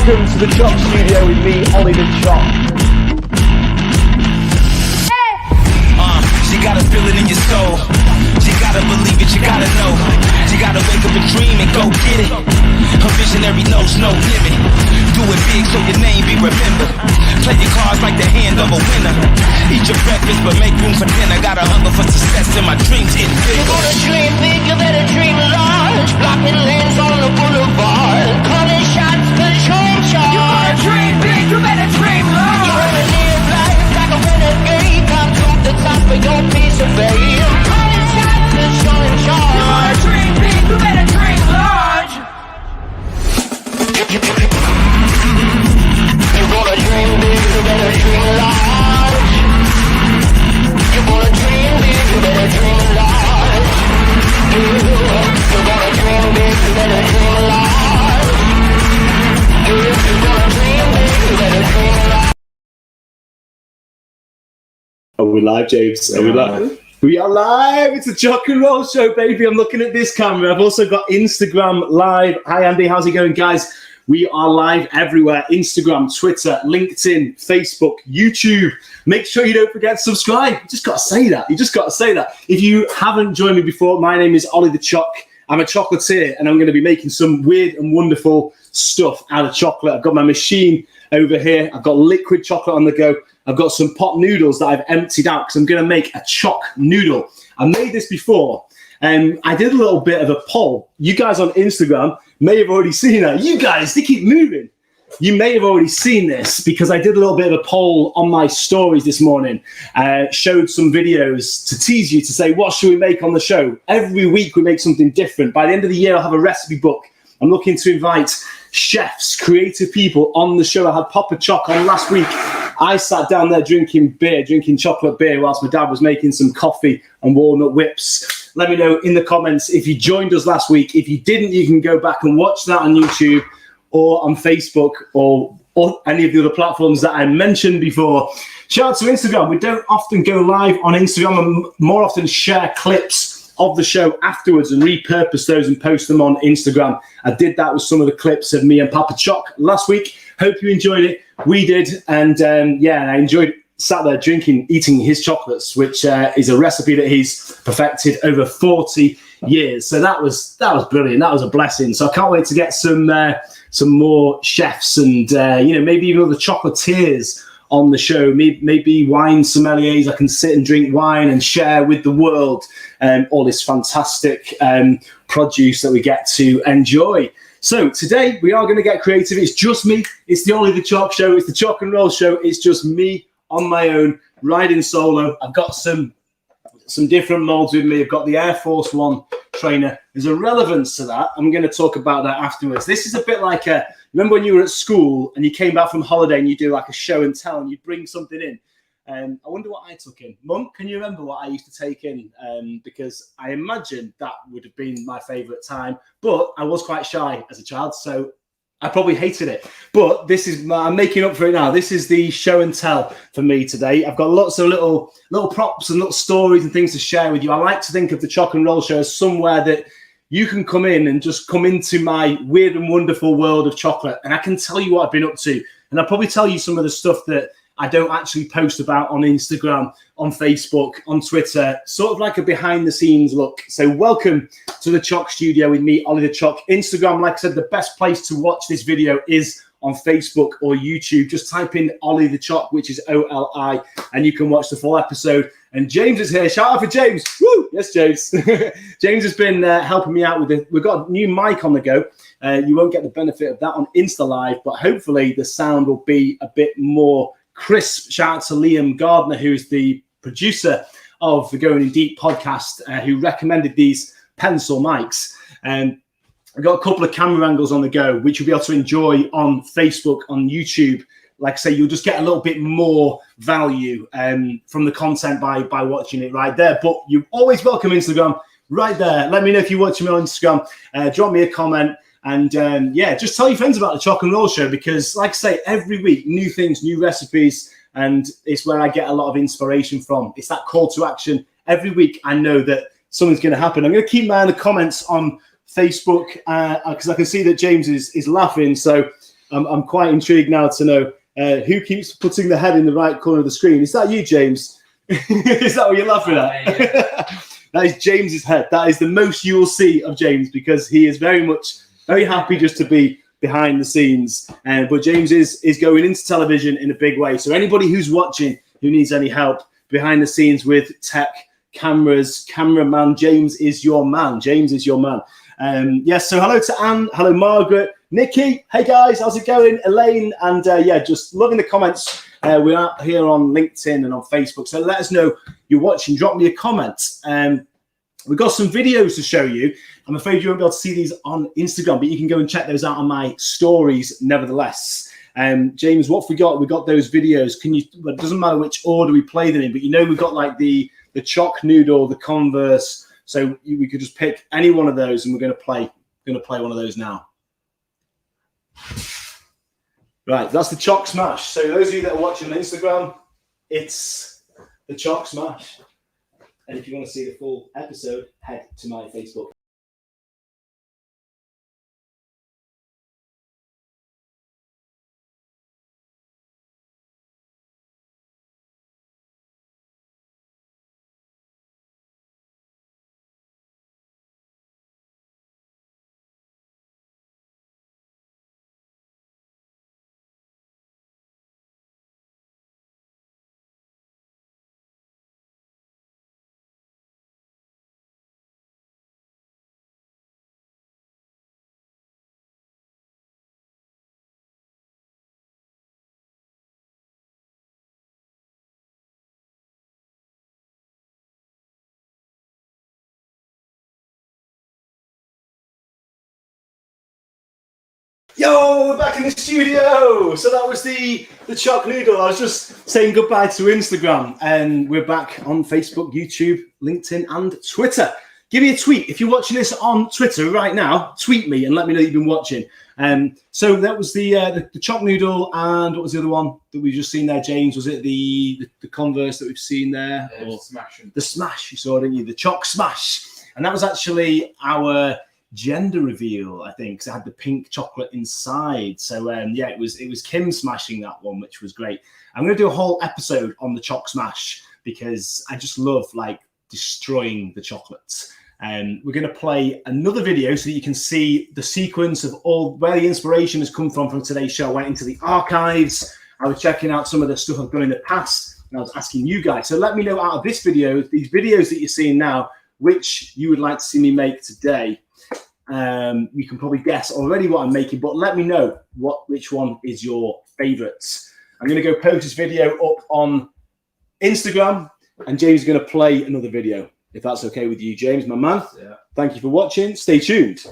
Welcome to the Choc Studio with me, Ollie the Choc. You gotta feel it in your soul. You gotta believe it, you gotta know. You gotta wake up and dream and go get it. A visionary knows no limit. Do it big so your name be remembered. Play your cards like the hand of a winner. Eat your breakfast but make room for dinner. Got a hunger for success and my dreams get bigger. You gonna dream big, you better dream large. Blocking lanes on the boulevard. Calling shots cause you're in charge. You gonna dream big, you better dream large. You wanna live life like a renegade. Come to the top of your piece of fame. Calling shots cause you're in charge. You gonna dream big, you better dream large. You gonna dream big, you better dream large. You gonna dream big, you better dream large. You gonna dream big, you better dream large. You gonna dream big, you better dream large. Are we live, James? Are we live? We are live. It's a Choc and Roll show, baby. I'm looking at this camera. I've also got Instagram live. Hi, Andy. How's it going, guys? We are live everywhere. Instagram, Twitter, LinkedIn, Facebook, YouTube. Make sure you don't forget to subscribe. You just got to say that. You just got to say that. If you haven't joined me before, my name is Ollie the Choc. I'm a chocolatier, and I'm going to be making some weird and wonderful stuff out of chocolate. I've got my machine over here. I've got liquid chocolate on the go. I've got some pot noodles that I've emptied out because I'm going to make a choc noodle. I made this before. I did a little bit of a poll. You guys on Instagram may have already seen that. You guys, they keep moving. You may have already seen this because I did a little bit of a poll on my stories this morning. Showed some videos to tease you to say, what should we make on the show? Every week we make something different. By the end of the year, I'll have a recipe book. I'm looking to invite chefs, creative people on the show. I had Papa Choc on last week. I sat down there drinking chocolate beer whilst my dad was making some coffee and walnut whips. Let me know in the comments if you joined us last week. If you didn't, you can go back and watch that on YouTube or on Facebook or any of the other platforms that I mentioned before. Shout out to Instagram. We don't often go live on Instagram and more often share clips of the show afterwards and repurpose those and post them on Instagram. I did that with some of the clips of me and Papa Choc last week. Hope you enjoyed it. We did. And I enjoyed sat there eating his chocolates, which is a recipe that he's perfected over 40 years. So that was brilliant. That was a blessing. So I can't wait to get some more chefs and maybe even other chocolatiers on the show. Maybe wine sommeliers. I can sit and drink wine and share with the world all this fantastic produce that we get to enjoy. So today we are going to get creative. It's just me. It's the Ollie the Choc show. It's the Choc and Roll show. It's just me on my own, riding solo. I've got some different molds with me. I've got the Air Force One trainer. There's a relevance to that. I'm going to talk about that afterwards. This is a bit like remember when you were at school and you came back from holiday and you do like a show and tell and you bring something in. I wonder what I took in. Mum, can you remember what I used to take in? Because I imagine that would have been my favourite time. But I was quite shy as a child, so I probably hated it. But I'm making up for it now. This is the show and tell for me today. I've got lots of little props and little stories and things to share with you. I like to think of the Choc and Roll show as somewhere that you can come in and just come into my weird and wonderful world of chocolate. And I can tell you what I've been up to. And I'll probably tell you some of the stuff that I don't actually post about on Instagram, on Facebook, on Twitter, sort of like a behind the scenes look. So welcome to the Choc Studio with me, Ollie the Choc. Instagram, like I said, the best place to watch this video is on Facebook or YouTube. Just type in Ollie the Choc, which is OLI, and you can watch the full episode. And James is here. Shout out for James. Woo! Yes, James. James has been helping me out with it. We've got a new mic on the go. You won't get the benefit of that on Insta Live, but hopefully the sound will be a bit more crisp. Shout out to Liam Gardner, who is the producer of the Going in Deep podcast, who recommended these pencil mics. And I've got a couple of camera angles on the go, which you'll be able to enjoy on Facebook, on YouTube. Like I say, you'll just get a little bit more value from the content by watching it right there. But you're always welcome Instagram right there. Let me know if you're watching me on Instagram. Drop me a comment. And just tell your friends about the Choc and Roll show because, like I say, every week, new things, new recipes, and it's where I get a lot of inspiration from. It's that call to action. Every week, I know that something's going to happen. I'm going to keep my eye on the comments on Facebook because I can see that James is laughing. So I'm quite intrigued now to know who keeps putting the head in the right corner of the screen. Is that you, James? Is that what you're laughing at? Yeah. That is James's head. That is the most you will see of James because he is very happy just to be behind the scenes. But James is going into television in a big way. So anybody who's watching who needs any help behind the scenes with tech, cameras, cameraman, James is your man. James is your man. Yes, so hello to Anne, hello Margaret, Nikki, hey guys, how's it going? Elaine, and yeah, just loving the comments. We're out here on LinkedIn and on Facebook, so let us know you're watching. Drop me a comment. We've got some videos to show you. I'm afraid you won't be able to see these on Instagram, but you can go and check those out on my stories nevertheless. James, what have we got? We've got those videos. It doesn't matter which order we play them in, but you know we've got like the Choc Noodle, the Converse. So we could just pick any one of those, and we're going to play one of those now. Right, that's the Choc Smash. So those of you that are watching on Instagram, it's the Choc Smash. And if you want to see the full episode, head to my Facebook. Yo, we're back in the studio. So that was the Choc Noodle. I was just saying goodbye to Instagram, and we're back on Facebook, YouTube, LinkedIn, and Twitter. Give me a tweet if you're watching this on Twitter right now. Tweet me and let me know you've been watching. So that was the Choc Noodle, and what was the other one that we've just seen there, James? Was it the Converse that we've seen there? Or the Smash, you saw, didn't you? The Choc Smash, and that was actually our gender reveal, I think, because it had the pink chocolate inside. So yeah, it was Kim smashing that one, which was great. I'm going to do a whole episode on the Choc Smash because I just love like destroying the chocolates. We're going to play another video so that you can see the sequence of all where the inspiration has come from today's show. I went into the archives. I was checking out some of the stuff I've done in the past, and I was asking you guys. So let me know out of this video, these videos that you're seeing now, which you would like to see me make today. You can probably guess already what I'm making, but let me know which one is your favorites. I'm going to go post this video up on Instagram, and James is going to play another video, if that's okay with you, James, my man. Yeah. Thank you for watching. Stay tuned.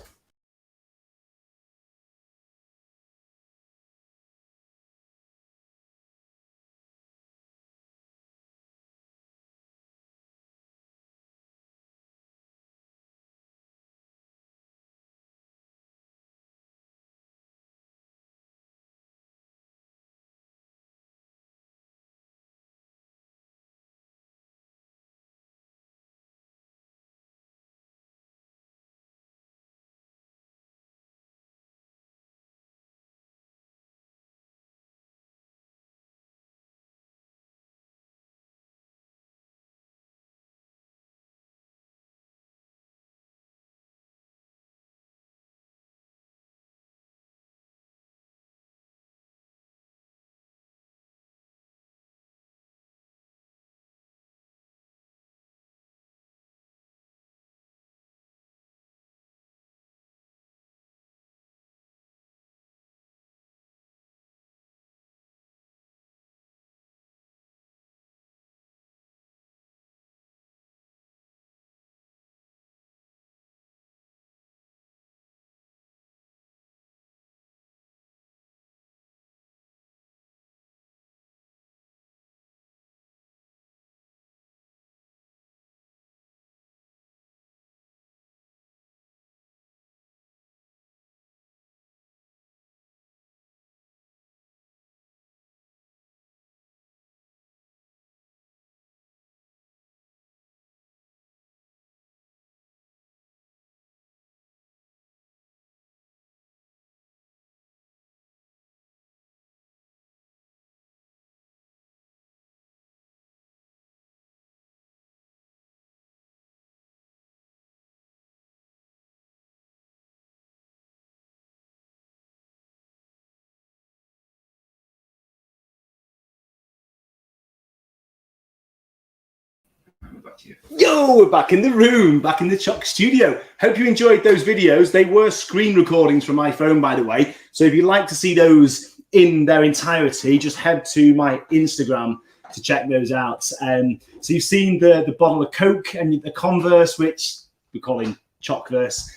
back to you. Yo, we're back in the room, back in the Choc studio. Hope you enjoyed those videos. They were screen recordings from my phone, by the way. So if you'd like to see those in their entirety, just head to my Instagram to check those out. So you've seen the bottle of Coke and the Converse, which we call him Chocverse.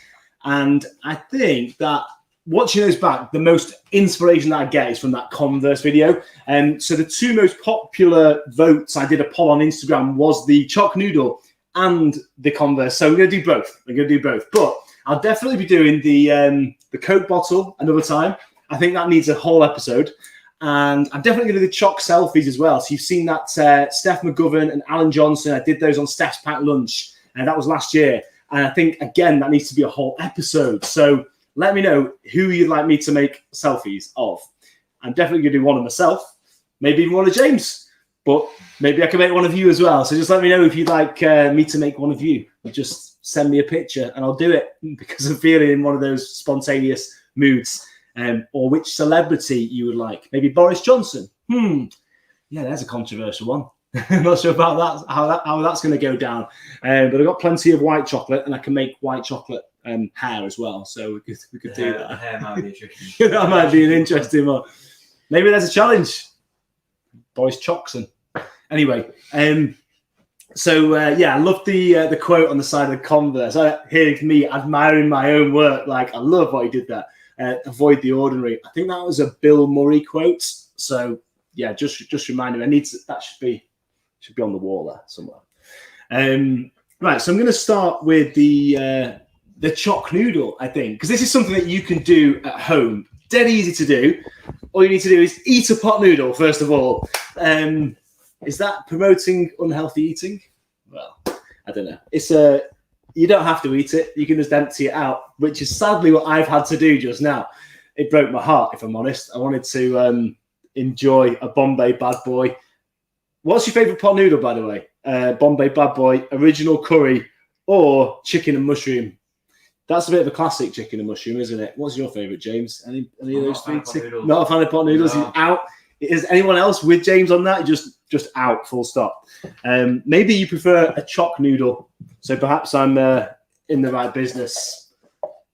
And I think that watching those back, the most inspiration that I get is from that Converse video. So the two most popular votes, I did a poll on Instagram, was the Choc Noodle and the Converse. So we're going to do both. We're going to do both. But I'll definitely be doing the Coke bottle another time. I think that needs a whole episode. And I'm definitely going to do the Choc selfies as well. So you've seen that Steph McGovern and Alan Johnson. I did those on Steph's Packed Lunch. And that was last year. And I think, again, that needs to be a whole episode. So let me know who you'd like me to make selfies of. I'm definitely going to do one of myself, maybe even one of James, but maybe I can make one of you as well. So just let me know if you'd like me to make one of you. Just send me a picture and I'll do it because I'm feeling in one of those spontaneous moods. Or which celebrity you would like. Maybe Boris Johnson. Yeah, there's a controversial one. I'm not sure about that, how that's going to go down. But I've got plenty of white chocolate and I can make white chocolate hair as well, so we could do that. Hair might be interesting. That might be an interesting one. Maybe there's a challenge. Boris Chockson. Anyway, so I love the quote on the side of the Converse. Here's me admiring my own work. Like, I love what he did there. Avoid the ordinary. I think that was a Bill Murray quote. So yeah, just remind me. That should be on the wall there somewhere. Right, so I'm going to start with the Choc Noodle, I think, because this is something that you can do at home. Dead easy to do. All you need to do is eat a pot noodle, first of all. Is that promoting unhealthy eating? Well, I don't know. You don't have to eat it. You can just empty it out, which is sadly what I've had to do just now. It broke my heart, if I'm honest. I wanted to enjoy a Bombay Bad Boy. What's your favourite pot noodle, by the way? Bombay Bad Boy, original curry, or chicken and mushroom? That's a bit of a classic, chicken and mushroom, isn't it? What's your favourite, James? Any of those three? Not a fan of pot noodles. No. He's out. Is anyone else with James on that? Just out, full stop. Maybe you prefer a Choc Noodle. So perhaps I'm in the right business.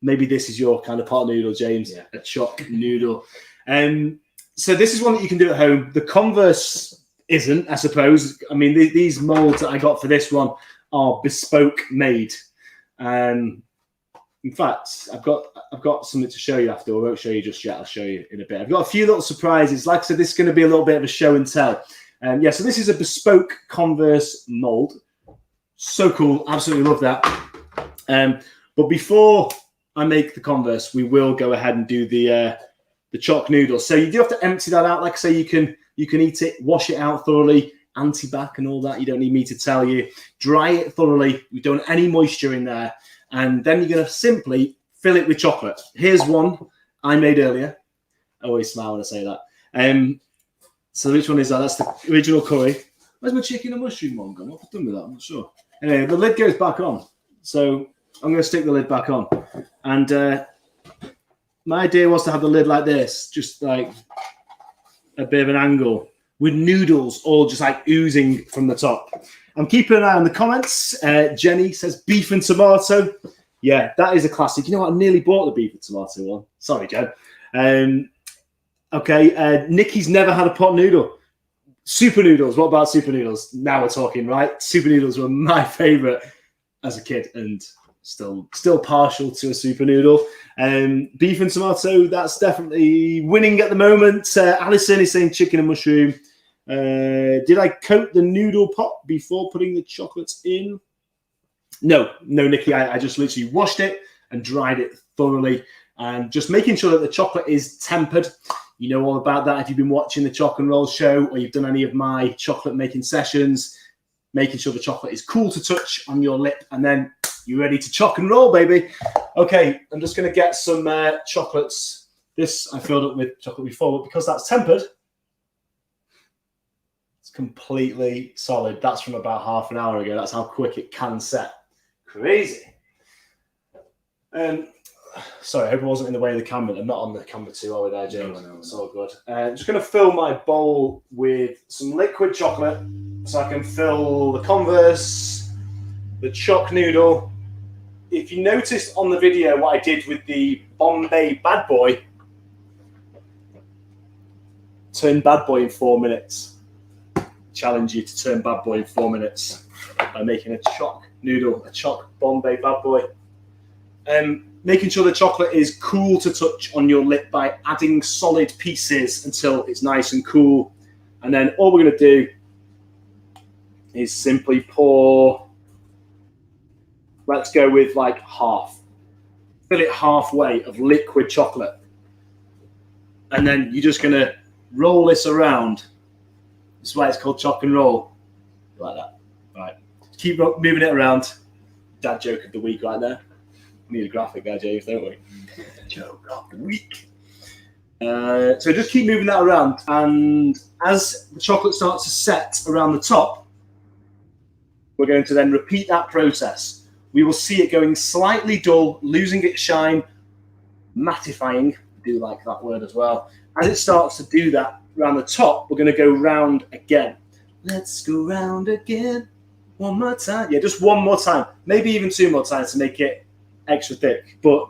Maybe this is your kind of pot noodle, James. Yeah. A Choc Noodle. So this is one that you can do at home. The Converse isn't, I suppose. I mean, these molds that I got for this one are bespoke made. In fact, I've got something to show you after. I won't show you just yet. I'll show you in a bit. I've got a few little surprises. Like I said, this is going to be a little bit of a show and tell. So this is a bespoke Converse mold. So cool. Absolutely love that. But before I make the Converse, we will go ahead and do the Choc Noodle. So you do have to empty that out. Like I say, you can eat it, wash it out thoroughly, anti-bac and all that. You don't need me to tell you. Dry it thoroughly. We don't want any moisture in there. And then you're going to simply fill it with chocolate. Here's one I made earlier. I always smile when I say that. So which one is that? That's the original curry. Where's my chicken and mushroom one gone? What have I done with that? I'm not sure. Anyway, the lid goes back on. So I'm going to stick the lid back on. And my idea was to have the lid like this, just like a bit of an angle, with noodles all just like oozing from the top. I'm keeping an eye on the comments. Jenny says beef and tomato. Yeah, that is a classic. You know what? I nearly bought the beef and tomato one. Sorry, Jen. Okay, Nikki's never had a pot noodle. Super noodles. What about super noodles? Now we're talking, right? Super noodles were my favourite as a kid and still partial to a super noodle. Beef and tomato, that's definitely winning at the moment. Alison is saying chicken and mushroom. Did I coat the noodle pot before putting the chocolates in? No, Nikki. I just literally washed it and dried it thoroughly, and just making sure that the chocolate is tempered. You know all about that if you've been watching the Choc and Roll show or you've done any of my chocolate making sessions. Making sure the chocolate is cool to touch on your lip, and then you're ready to choc and roll, baby. Okay, I'm just going to get some chocolates. This I filled up with chocolate before, but because that's tempered, it's completely solid. That's from about half an hour ago. That's how quick it can set. Crazy. Sorry, I hope it wasn't in the way of the camera. I'm not on the camera too, are we there, James? No. It's all good. Just going to fill my bowl with some liquid chocolate so I can fill the Converse the Choc Noodle. If you noticed on the video what I did with the Bombay Bad Boy, turn Bad Boy in 4 minutes. Challenge you to turn Bad Boy in 4 minutes by making a Choc Noodle, a Choc Bombay Bad Boy. Making sure the chocolate is cool to touch on your lip by adding solid pieces until it's nice and cool. And then all we're going to do is simply pour, let's go with like half. Fill it halfway of liquid chocolate. And then you're just going to roll this around. That's why it's called choc and roll. Like that. Right. Keep moving it around. Dad joke of the week right there. We need a graphic there, James, don't we? Joke of the week. So just keep moving that around. And as the chocolate starts to set around the top, we're going to then repeat that process. We will see it going slightly dull, losing its shine, mattifying. I do like that word as well. As it starts to do that around the top, we're going to go round again. Let's go round again. One more time. Yeah, just one more time. Maybe even 2 more times to make it extra thick. But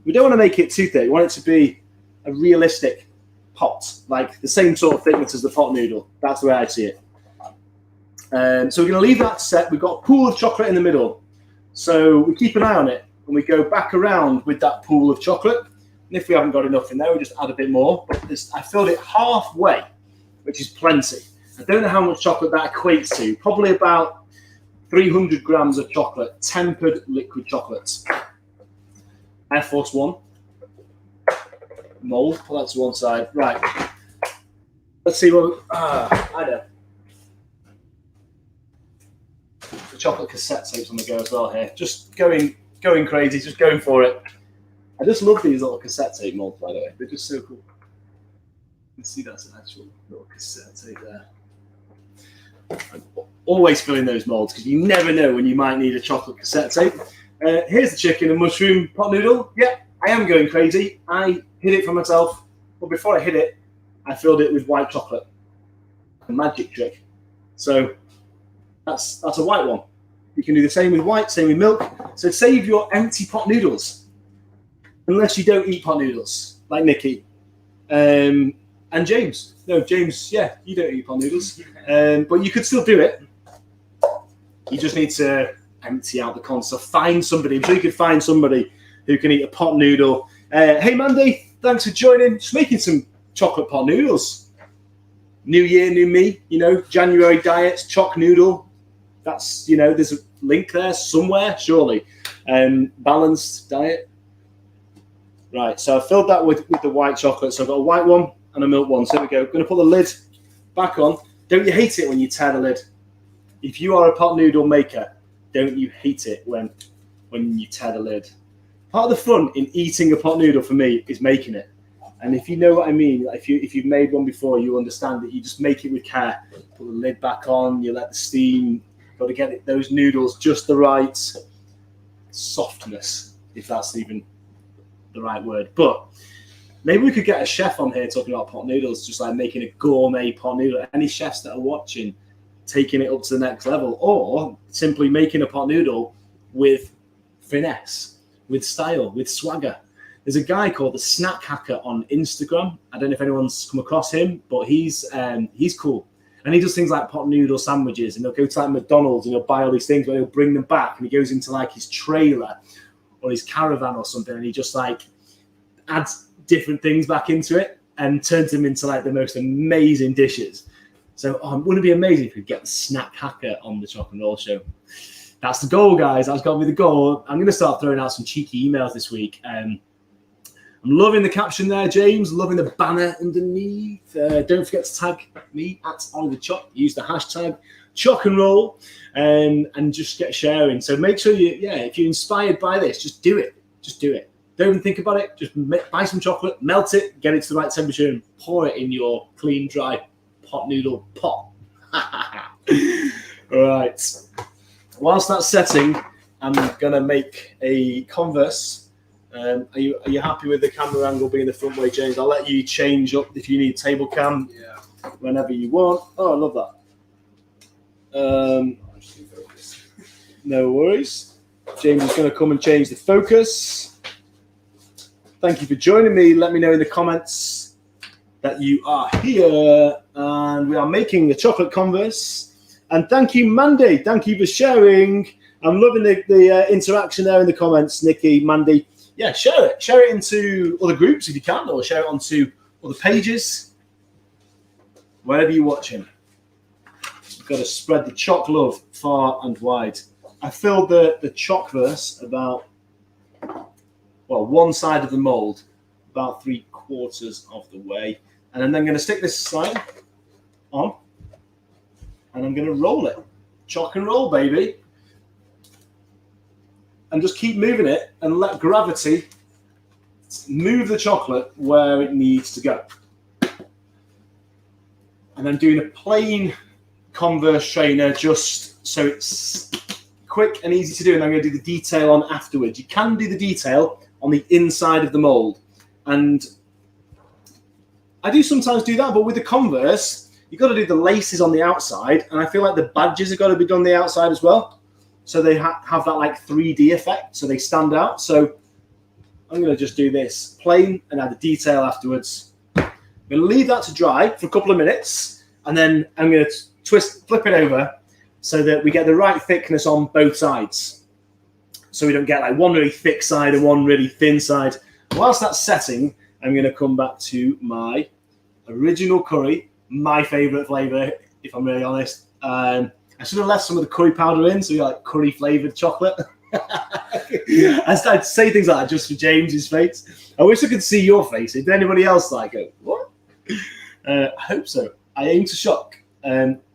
we don't want to make it too thick. We want it to be a realistic pot, like the same sort of thickness as the pot noodle. That's the way I see it. So we're going to leave that set. We've got a pool of chocolate in the middle. So we keep an eye on it and we go back around with that pool of chocolate. And if we haven't got enough in there, we just add a bit more. But I filled it halfway, which is plenty. I don't know how much chocolate that equates to. Probably about 300 grams of chocolate, tempered liquid chocolate. Air Force One. Mould, put that to one side. Right. Let's see what. I know. The chocolate cassette tapes on the go as well here. Just going crazy, just going for it. I just love these little cassette tape molds, by the way. They're just so cool. You can see that's an actual little cassette tape there. I'm always filling those molds because you never know when you might need a chocolate cassette tape. Here's the chicken and mushroom pot noodle. Yeah, I am going crazy. I hid it for myself. But before I hid it, I filled it with white chocolate. A magic trick. So that's a white one. You can do the same with white, same with milk. So save your empty pot noodles. Unless you don't eat pot noodles, like Nikki. And James. No, James, yeah, you don't eat pot noodles. But you could still do it. You just need to empty out the cons. So find somebody. I'm sure you could find somebody who can eat a pot noodle. Hey, Mandy, thanks for joining. Just making some chocolate pot noodles. New year, new me. You know, January diets, Choc Noodle. That's, you know, there's a link there somewhere, surely. Balanced diet. Right, so I filled that with the white chocolate. So I've got a white one and a milk one. So there we go. Going to put the lid back on. Don't you hate it when you tear the lid? If you are a pot noodle maker, don't you hate it when you tear the lid? Part of the fun in eating a pot noodle for me is making it. And if you know what I mean, if you've made one before, you understand that you just make it with care. Put the lid back on, you let the steam, got to get those noodles just the right softness, if that's even the right word. But maybe we could get a chef on here talking about pot noodles, just like making a gourmet pot noodle. Any chefs that are watching, taking it up to the next level, or simply making a pot noodle with finesse, with style, with swagger. There's a guy called the Snack Hacker on Instagram. I don't know if anyone's come across him, but he's cool. And he does things like pot noodle sandwiches, and he'll go to like McDonald's and he'll buy all these things, but he'll bring them back, and he goes into like his trailer or his caravan or something, and he just like adds different things back into it and turns them into like the most amazing dishes. So wouldn't it be amazing if we could get the Snack Hacker on the Choc and Roll Show? That's the goal, guys. That's got to be the goal. I'm going to start throwing out some cheeky emails this week. I'm loving the caption there, James. Loving the banner underneath. Don't forget to tag me at Oliver Choc. Use the hashtag Choc and Roll, and just get sharing. So make sure if you're inspired by this, just do it. Just do it. Don't even think about it. Just buy some chocolate, melt it, get it to the right temperature, and pour it in your clean, dry pot noodle pot. Right. Whilst that's setting, I'm gonna make a converse. Are you happy with the camera angle being the front way, James? I'll let you change up if you need table cam. Yeah. Whenever you want. Oh, I love that. No worries. James is going to come and change the focus. Thank you for joining me. Let me know in the comments that you are here. And we are making a chocolate converse. And thank you, Mandy. Thank you for sharing. I'm loving the interaction there in the comments, Nikki, Mandy. Yeah, share it. Share it into other groups if you can, or share it onto other pages. Wherever you're watching. We've got to spread the choc love far and wide. I filled the Chocverse about, well, one side of the mould, about 3/4 of the way. And then I'm going to stick this side on, and I'm going to roll it. Choc and roll, baby. And just keep moving it and let gravity move the chocolate where it needs to go. And I'm doing a plain converse trainer just so it's quick and easy to do, and I'm going to do the detail on afterwards. You can do the detail on the inside of the mold, and I do sometimes do that, but with the converse you've got to do the laces on the outside, and I feel like the badges have got to be done on the outside as well, so they have that like 3D effect, so they stand out. So I'm going to just do this plain and add the detail afterwards. I'm going to leave that to dry for a couple of minutes, and then I'm going to flip it over so that we get the right thickness on both sides. So we don't get like one really thick side and one really thin side. Whilst that's setting, I'm going to come back to my original curry, my favourite flavour, if I'm really honest. I should have left some of the curry powder in, so we like curry flavoured chocolate. I started to say things like that just for James's face. I wish I could see your face. Did anybody else like it? What? I hope so. I aim to shock.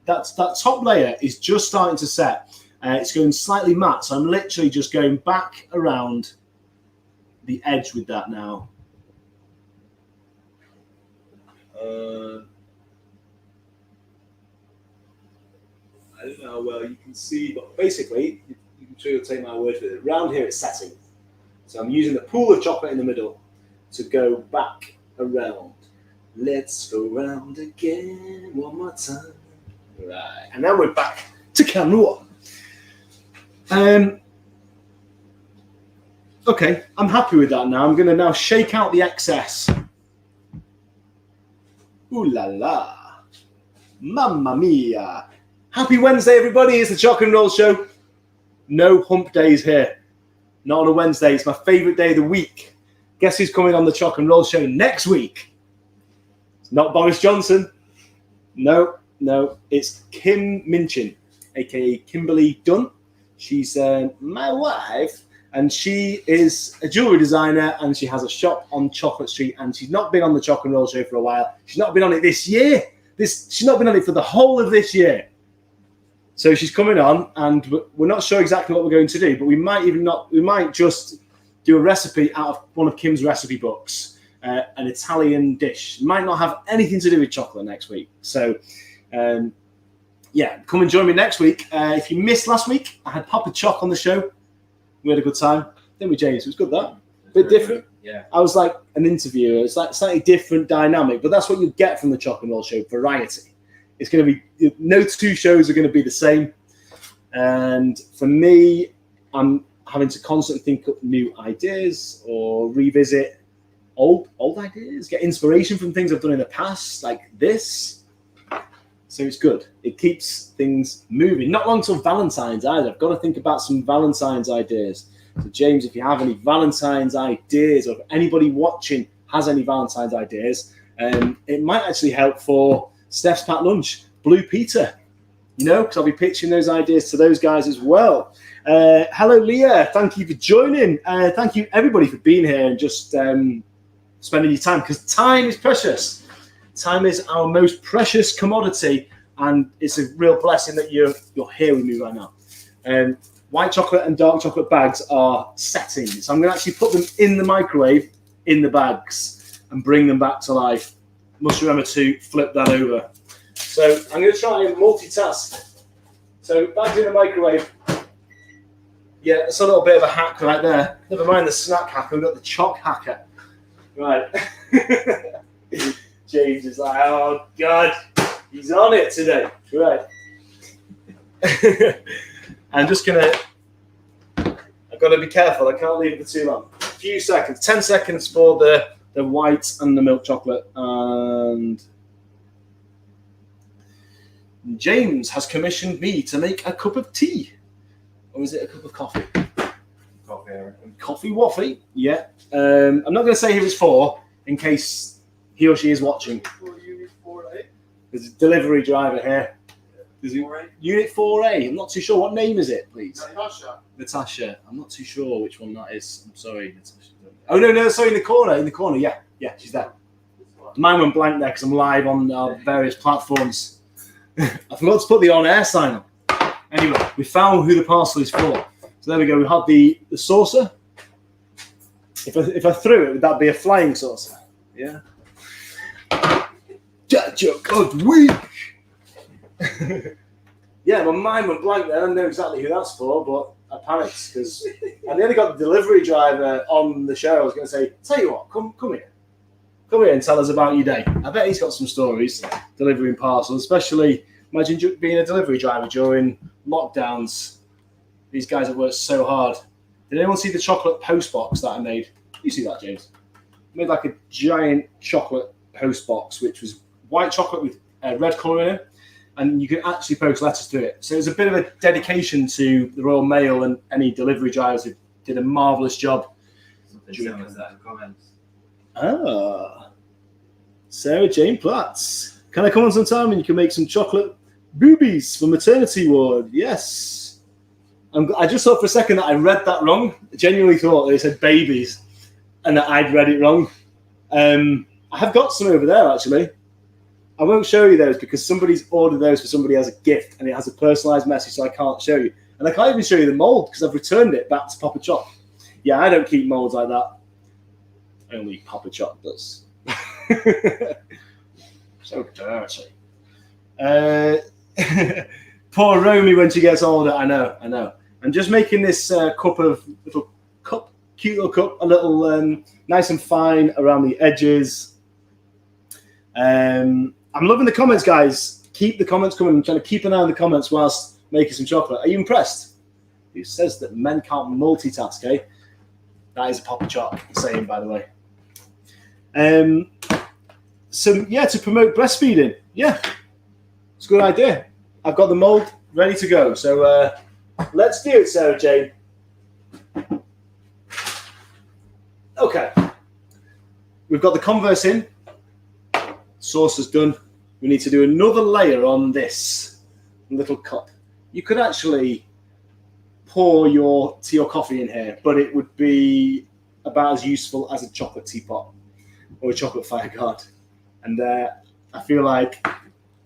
That top layer is just starting to set. It's going slightly matte, so I'm literally just going back around the edge with that now. I don't know how well you can see, but basically, you can sure take my word for it. Around here, it's setting. So I'm using the pool of chocolate in the middle to go back around. Let's go round again one more time. Right, and now we're back to camera. Okay, I'm happy with that now. I'm going to now shake out the excess. Ooh la la. Mamma mia. Happy Wednesday, everybody. It's the Choc and Roll Show. No hump days here. Not on a Wednesday. It's my favourite day of the week. Guess who's coming on the Choc and Roll Show next week? It's not Boris Johnson. No, it's Kim Minchin, a.k.a. Kimberly Dunn. She's my wife, and she is a jewellery designer, and she has a shop on Chocolate Street, and she's not been on the Choc and Roll Show for a while. She's not been on it this year. She's not been on it for the whole of this year. So she's coming on, and we're not sure exactly what we're going to do, but we might just do a recipe out of one of Kim's recipe books, an Italian dish. It might not have anything to do with chocolate next week. So, yeah, come and join me next week. If you missed last week, I had Papa Choc on the show. We had a good time, didn't we, James? It was good, that. A bit different. Yeah. I was like an interviewer. It's like slightly different dynamic, but that's what you get from the Choc and Roll Show, variety. It's going to be, no two shows are going to be the same. And for me, I'm having to constantly think up new ideas or revisit old ideas, get inspiration from things I've done in the past, like this. So it's good. It keeps things moving. Not long till Valentine's either. I've got to think about some Valentine's ideas. So James, if you have any Valentine's ideas, or if anybody watching has any Valentine's ideas, it might actually help for Steph's Packed Lunch, Blue Peter, because I'll be pitching those ideas to those guys as well. Hello, Leah. Thank you for joining. Thank you, everybody, for being here and just spending your time, because time is precious. Time is our most precious commodity, and it's a real blessing that you're here with me right now. White chocolate and dark chocolate bags are setting, so I'm going to actually put them in the microwave in the bags and bring them back to life. Must remember to flip that over. So I'm going to try and multitask. So bags in the microwave. Yeah, it's a little bit of a hack right there. Never mind the snack hacker, we've got the choc hacker. Right. James is like, oh God, he's on it today. Right. I'm just going to got to be careful. I can't leave it for too long. A few seconds, 10 seconds for the white and the milk chocolate. And James has commissioned me to make a cup of tea. Or is it a cup of coffee? Coffee waffy. Yeah. I'm not going to say who it's for in case he or she is watching. Unit 4A. There's a delivery driver here. Is it 4A? Unit 4A. I'm not too sure. What name is it, please? Natasha. Natasha. I'm not too sure which one that is. I'm sorry, Natasha. Oh, no, sorry, in the corner. In the corner, yeah, she's there. Mine went blank there because I'm live on various platforms. I forgot to put the on-air sign on. Anyway, we found who the parcel is for. So there we go. We have the saucer. If I threw it, would that be a flying saucer? Yeah. Joke of the week. Yeah, my mind went blank there. I don't know exactly who that's for, but I panicked because I nearly got the delivery driver on the show. I was going to say, tell you what, come here. Come here and tell us about your day. I bet he's got some stories delivering parcels, especially imagine being a delivery driver during lockdowns. These guys have worked so hard. Did anyone see the chocolate post box that I made? You see that, James? I made like a giant chocolate post box, which was white chocolate with red colour in it. And you could actually post letters to it. So it was a bit of a dedication to the Royal Mail and any delivery drivers who did a marvellous job. Sarah Jane Platts. Can I come on sometime and you can make some chocolate boobies for maternity ward? Yes. I just thought for a second that I read that wrong. I genuinely thought they said babies and that I'd read it wrong. I have got some over there, actually. I won't show you those because somebody's ordered those for somebody as a gift and it has a personalised message, so I can't show you. And I can't even show you the mould because I've returned it back to Papa Choc. Yeah, I don't keep moulds like that. Only Papa Choc does. So dirty. Poor Romy when she gets older. I know. I'm just making this cute little cup, a little nice and fine around the edges. I'm loving the comments, guys. Keep the comments coming. I'm trying to keep an eye on the comments whilst making some chocolate. Are you impressed? Who says that men can't multitask, eh? That is a Papa Choc saying, by the way. So, yeah, to promote breastfeeding. Yeah, it's a good idea. I've got the mould ready to go. So let's do it, Sarah Jane. Okay. We've got the converse in. Sauce is done. We need to do another layer on this little cup. You could actually pour your tea or coffee in here, but it would be about as useful as a chocolate teapot or a chocolate fire guard. And I feel like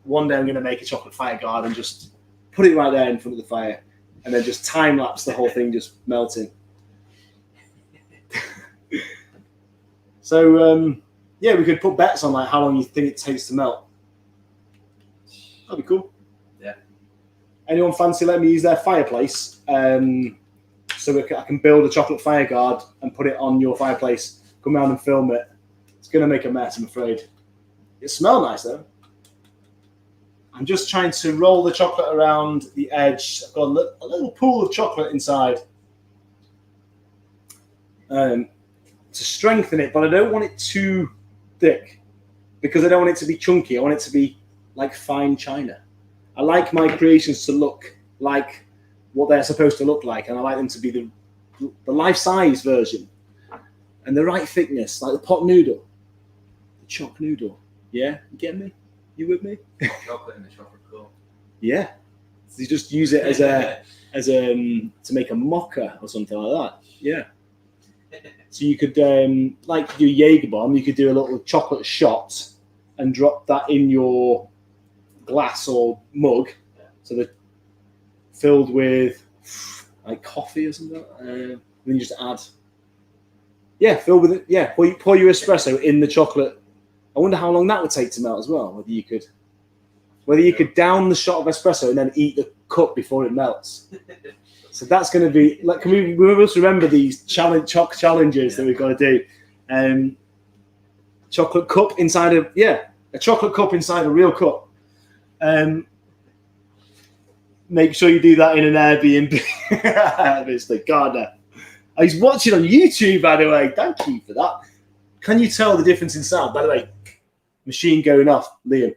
one day I'm going to make a chocolate fire guard and just put it right there in front of the fire and then just time lapse the whole thing just melting. So, yeah, we could put bets on like how long you think it takes to melt. That'd be cool. Yeah. Anyone fancy letting me use their fireplace so I can build a chocolate fire guard and put it on your fireplace, come around and film it? It's going to make a mess, I'm afraid. It smells nice, though. I'm just trying to roll the chocolate around the edge. I've got a little pool of chocolate inside to strengthen it, but I don't want it too thick because I don't want it to be chunky. I want it to be like fine china. I like my creations to look like what they're supposed to look like, and I like them to be the life-size version and the right thickness, like the pot noodle, the choc noodle. Yeah, you get me? You with me? Chocolate in the chocolate cup. Yeah, so you just use it as to make a mocha or something like that. Yeah. So you could, like you do Jaeger bomb, you could do a little chocolate shot and drop that in your glass or mug, so they're filled with like coffee or something. And then you just add, fill with it. Yeah, pour your espresso in the chocolate. I wonder how long that would take to melt as well. Whether you could down the shot of espresso and then eat the cup before it melts. So that's going to be like. Can we must remember these choc challenges that we've got to do? Chocolate cup inside a chocolate cup inside a real cup. Make sure you do that in an Airbnb. Obviously, Gardner. He's watching on YouTube, by the way. Thank you for that. Can you tell the difference in sound? By the way, machine going off. Liam,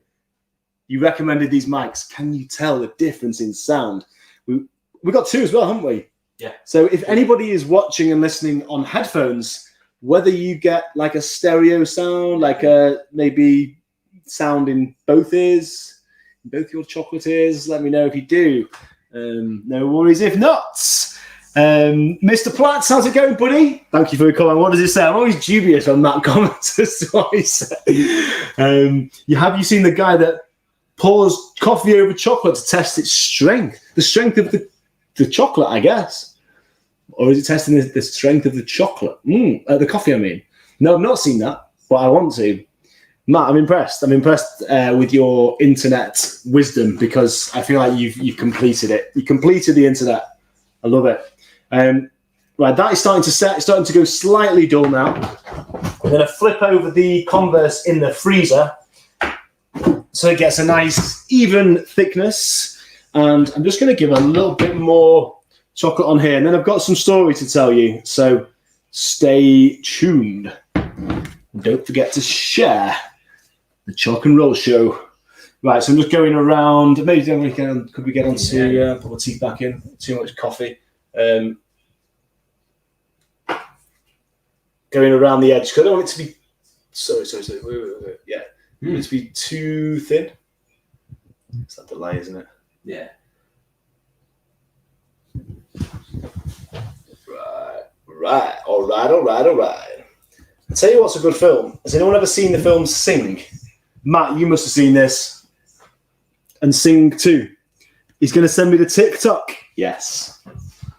you recommended these mics. Can you tell the difference in sound? We got 2 as well, haven't we? Yeah. So if anybody is watching and listening on headphones, whether you get like a stereo sound, like a maybe sound in both ears, both your chocolate ears, let me know if you do. No worries if not. Mr. Platts, how's it going, buddy? Thank you for the comment. What does it say? I'm always dubious on that comment as to what he said. Have you seen the guy that pours coffee over chocolate to test its strength? The strength of the chocolate, I guess. Or is it testing the strength of the chocolate? The coffee, I mean. No, I've not seen that, but I want to. Matt, I'm impressed. I'm impressed with your internet wisdom because I feel like you've completed it. You completed the internet. I love it. Right, that is starting to set. It's starting to go slightly dull now. I'm going to flip over the Converse in the freezer so it gets a nice even thickness. And I'm just going to give a little bit more chocolate on here. And then I've got some story to tell you. So stay tuned. Don't forget to share the Choc and Roll Show. Right, so I'm just going around. Maybe could we get on to put my teeth back in? Too much coffee. Going around the edge because I don't want it to be. Sorry. Wait. Yeah, I don't want it to be too thin. It's that delay, isn't it? Yeah. Right. All right. I'll tell you what's a good film. Has anyone ever seen the film Sing? Matt, you must have seen this. And Sing 2. He's going to send me the TikTok. Yes.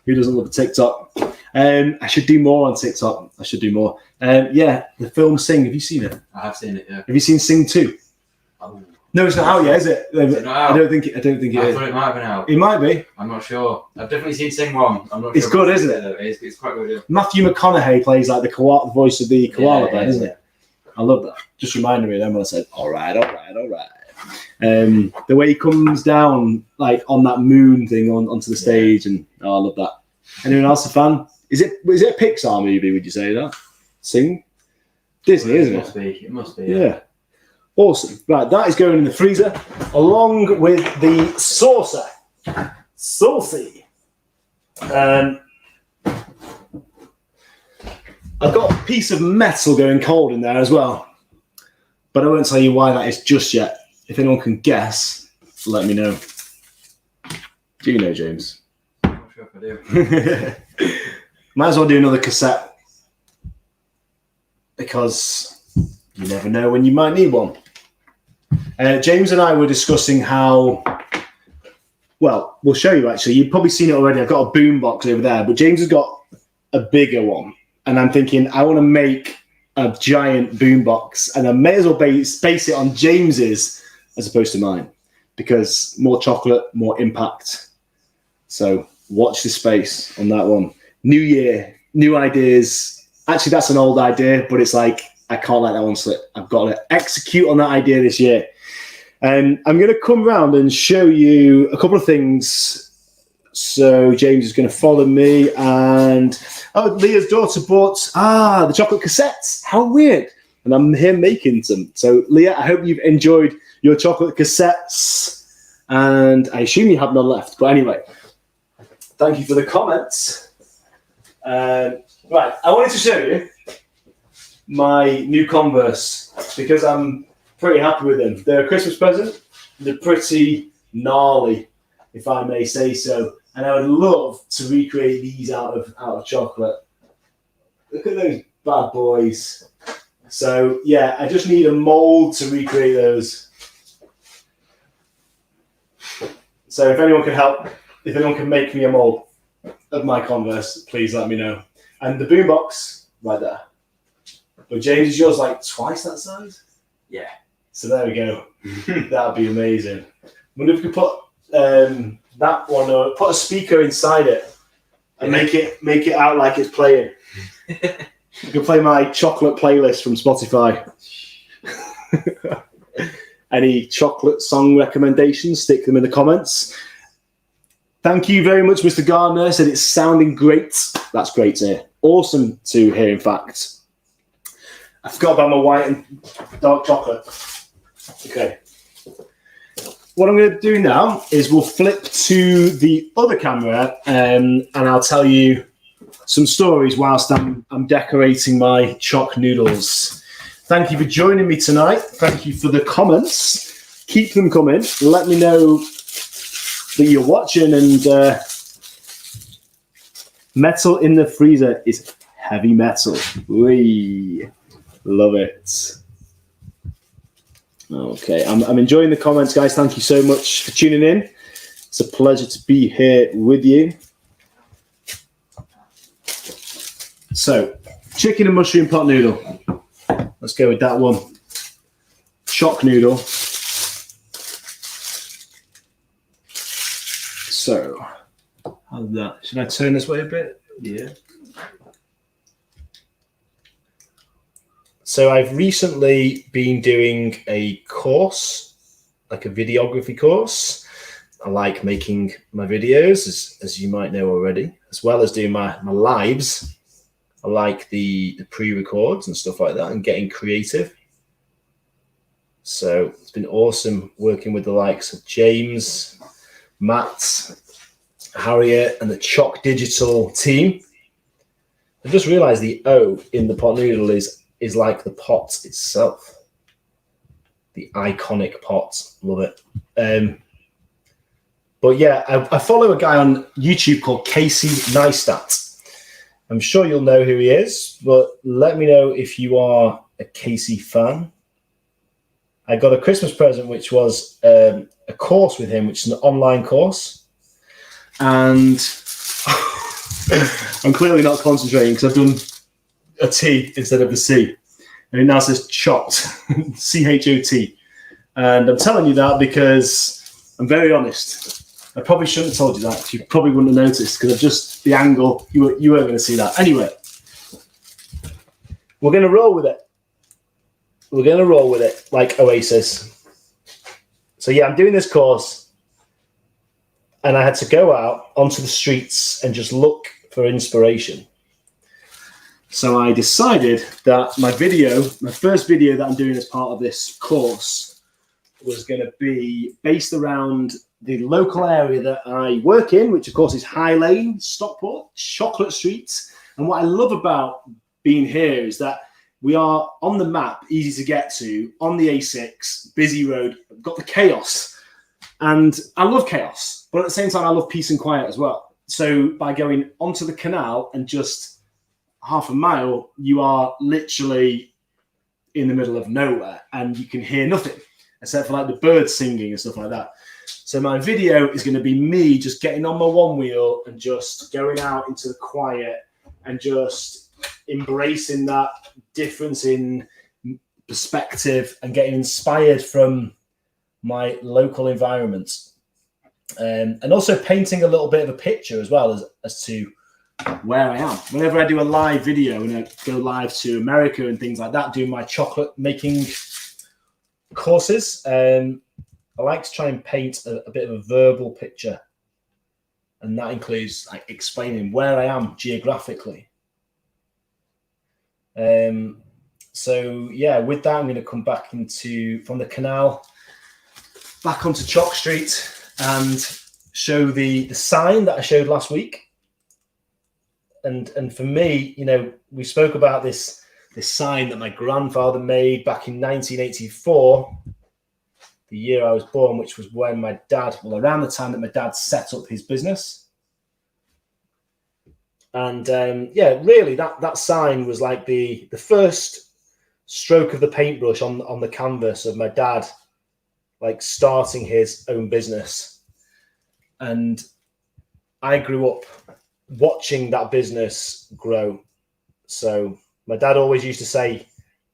Who doesn't love a TikTok? I should do more on TikTok. I should do more. The film Sing. Have you seen it? I have seen it, yeah. Have you seen Sing 2? Oh. No, it's not out yet, is it? Is it not out? I don't think it is. I thought it might have been out. It might be. I'm not sure. I've definitely seen Sing 1. I'm not sure. It's good, isn't it? It's quite good, yeah. Matthew McConaughey plays like the voice of the koala bear, isn't yeah. it? I love that. Just reminded me of them when I said, all right. The way he comes down like on that moon thing onto the stage, and I love that. Anyone else a fan? Is it a Pixar movie? Would you say that? Sing? Disney, isn't it? It must be. Yeah. Awesome. Right, that is going in the freezer along with the saucer. Saucy. I've got a piece of metal going cold in there as well, but I won't tell you why that is just yet. If anyone can guess, let me know. Do you know, James? I'm not sure if I do. Might as well do another cassette because you never know when you might need one. James and I were discussing how, well, we'll show you actually. You've probably seen it already. I've got a boom box over there, but James has got a bigger one. And I'm thinking, I want to make a giant boom box, and I may as well base it on James's as opposed to mine, because more chocolate, more impact. So watch the space on that one. New year, new ideas. Actually, that's an old idea, but it's like, I can't let that one slip. I've got to execute on that idea this year. And I'm going to come around and show you a couple of things. So James is going to follow me, and Leah's daughter bought the chocolate cassettes. How weird! And I'm here making some. So Leah, I hope you've enjoyed your chocolate cassettes, and I assume you have none left. But anyway, thank you for the comments. Right, I wanted to show you my new Converse because I'm pretty happy with them. They're a Christmas present. They're pretty gnarly, if I may say so. And I would love to recreate these out of chocolate. Look at those bad boys. So yeah, I just need a mold to recreate those. So if anyone can help, if anyone can make me a mold of my Converse, please let me know. And the boombox right there. But James, is yours like twice that size? Yeah. So there we go. That'd be amazing. Wonder if we could put that one, or put a speaker inside it and make it out like it's playing. You can play my chocolate playlist from Spotify. Any chocolate song recommendations? Stick them in the comments. Thank you very much, Mr. Gardner. Said it's sounding great. That's great to hear. Awesome to hear, in fact. I forgot about my white and dark chocolate. Okay. What I'm going to do now is we'll flip to the other camera and I'll tell you some stories whilst I'm decorating my Choc Noodles. Thank you for joining me tonight. Thank you for the comments. Keep them coming. Let me know that you're watching. And metal in the freezer is heavy metal. We love it. Okay, I'm enjoying the comments, guys. Thank you so much for tuning in. It's a pleasure to be here with you. So, chicken and mushroom pot noodle. Let's go with that one. Choc noodle. So, how's that? Should I turn this way a bit? Yeah. So I've recently been doing a course, like a videography course. I like making my videos, as you might know already, as well as doing my lives. I like the pre-records and stuff like that and getting creative. So it's been awesome working with the likes of James, Matt, Harriet, and the Choc Digital team. I just realized the O in the pot noodle is like the pot itself. The iconic pot. Love it. But yeah, I follow a guy on YouTube called Casey Neistat. I'm sure you'll know who he is, but let me know if you are a Casey fan. I got a Christmas present, which was a course with him, which is an online course. And I'm clearly not concentrating because I've done a T instead of the C. And it now says chopped, C-H-O-T. And I'm telling you that because I'm very honest. I probably shouldn't have told you that because you probably wouldn't have noticed because of just the angle. You weren't going to see that. Anyway, we're going to roll with it. We're going to roll with it like Oasis. So yeah, I'm doing this course and I had to go out onto the streets and just look for inspiration. So I decided that my first video that I'm doing as part of this course was going to be based around the local area that I work in, which of course is High Lane, Stockport, Chocolate Street. And what I love about being here is that we are on the map, easy to get to, on the A6, busy road, got the chaos. And I love chaos, but at the same time, I love peace and quiet as well. So by going onto the canal and just half a mile, you are literally in the middle of nowhere and you can hear nothing except for like the birds singing and stuff like that. So my video is going to be me just getting on my one wheel and just going out into the quiet and just embracing that difference in perspective and getting inspired from my local environment. And also painting a little bit of a picture as well as to where I am. Whenever I do a live video and I go live to America and things like that, doing my chocolate making courses, I like to try and paint a bit of a verbal picture. And that includes like explaining where I am geographically. So yeah, with that, I'm going to come back from the canal back onto Choc Street and show the sign that I showed last week. And for me, you know, we spoke about this sign that my grandfather made back in 1984, the year I was born, which was when around the time that my dad set up his business. And yeah, really that sign was like the first stroke of the paintbrush on the canvas of my dad, like starting his own business. And I grew up watching that business grow. So my dad always used to say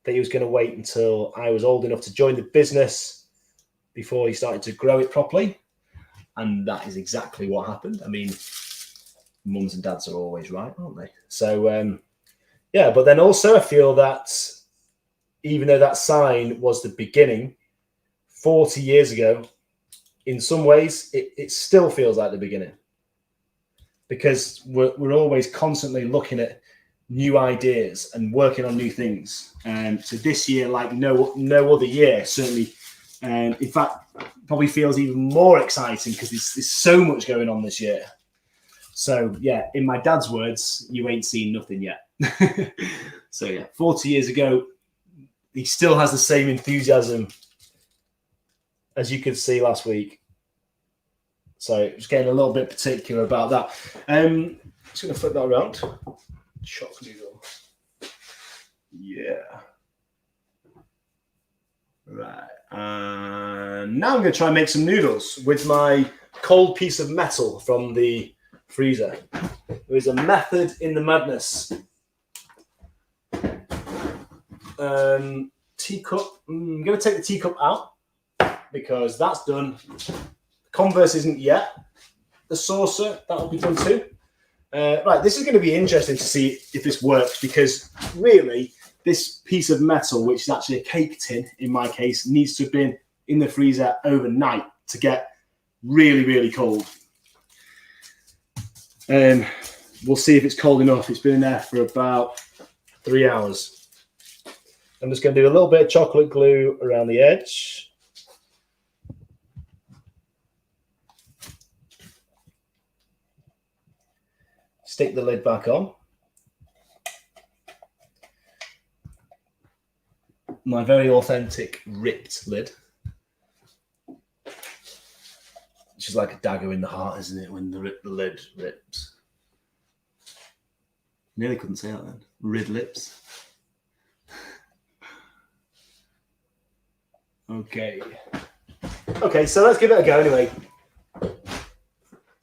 that he was going to wait until I was old enough to join the business before he started to grow it properly. And that is exactly what happened. I mean, mums and dads are always right, aren't they? So, yeah, but then also I feel that even though that sign was the beginning 40 years ago, in some ways, it still feels like the beginning. because we're always constantly looking at new ideas and working on new things. So this year, like no other year, certainly. In fact, probably feels even more exciting because there's so much going on this year. So yeah, in my dad's words, you ain't seen nothing yet. So yeah, 40 years ago, he still has the same enthusiasm as you could see last week. So just getting a little bit particular about that. Just going to flip that around. Choc Noodle. Yeah. Right. And now I'm going to try and make some noodles with my cold piece of metal from the freezer. There is a method in the madness. Teacup. I'm going to take the teacup out because that's done. Converse isn't yet. The saucer, that will be done too. Right, this is going to be interesting to see if this works because really this piece of metal, which is actually a cake tin in my case, needs to have been in the freezer overnight to get really, really cold. We'll see if it's cold enough. It's been in there for about 3 hours. I'm just going to do a little bit of chocolate glue around the edge. Stick the lid back on. My very authentic ripped lid. Which is like a dagger in the heart, isn't it, when the lid rips? Nearly couldn't say that then. Rid lips. Okay. Okay, so let's give it a go anyway.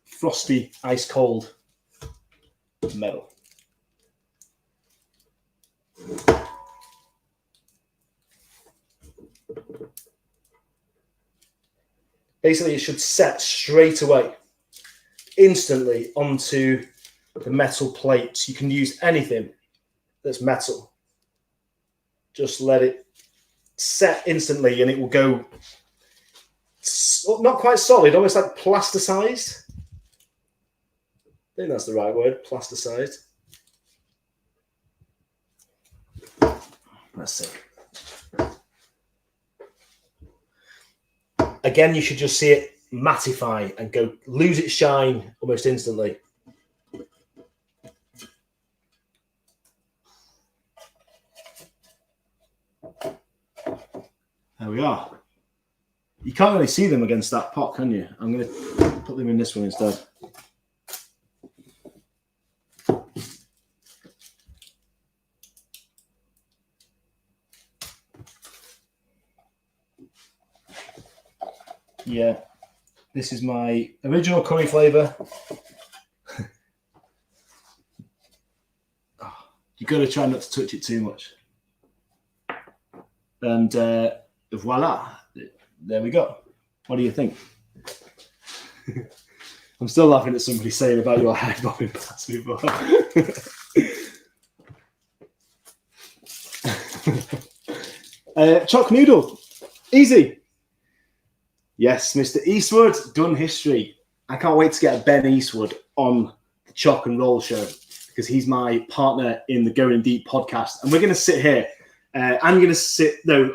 Frosty, ice cold metal. Basically, it should set straight away, instantly onto the metal plates. You can use anything that's metal. Just let it set instantly and it will go not quite solid, almost like plasticized. I think that's the right word, plasticized. Let's see. Again, you should just see it mattify and lose its shine almost instantly. There we are. You can't really see them against that pot, can you? I'm going to put them in this one instead. Yeah, this is my original curry flavour. You've got to try not to touch it too much. And voila, there we go. What do you think? I'm still laughing at somebody saying about your head bobbing past me, but Choc Noodle, easy. Yes, Mr. Eastwood, done history. I can't wait to get Ben Eastwood on the Choc and Roll show because he's my partner in the Going Deep podcast. And we're going to sit here. Ben's going to sit there.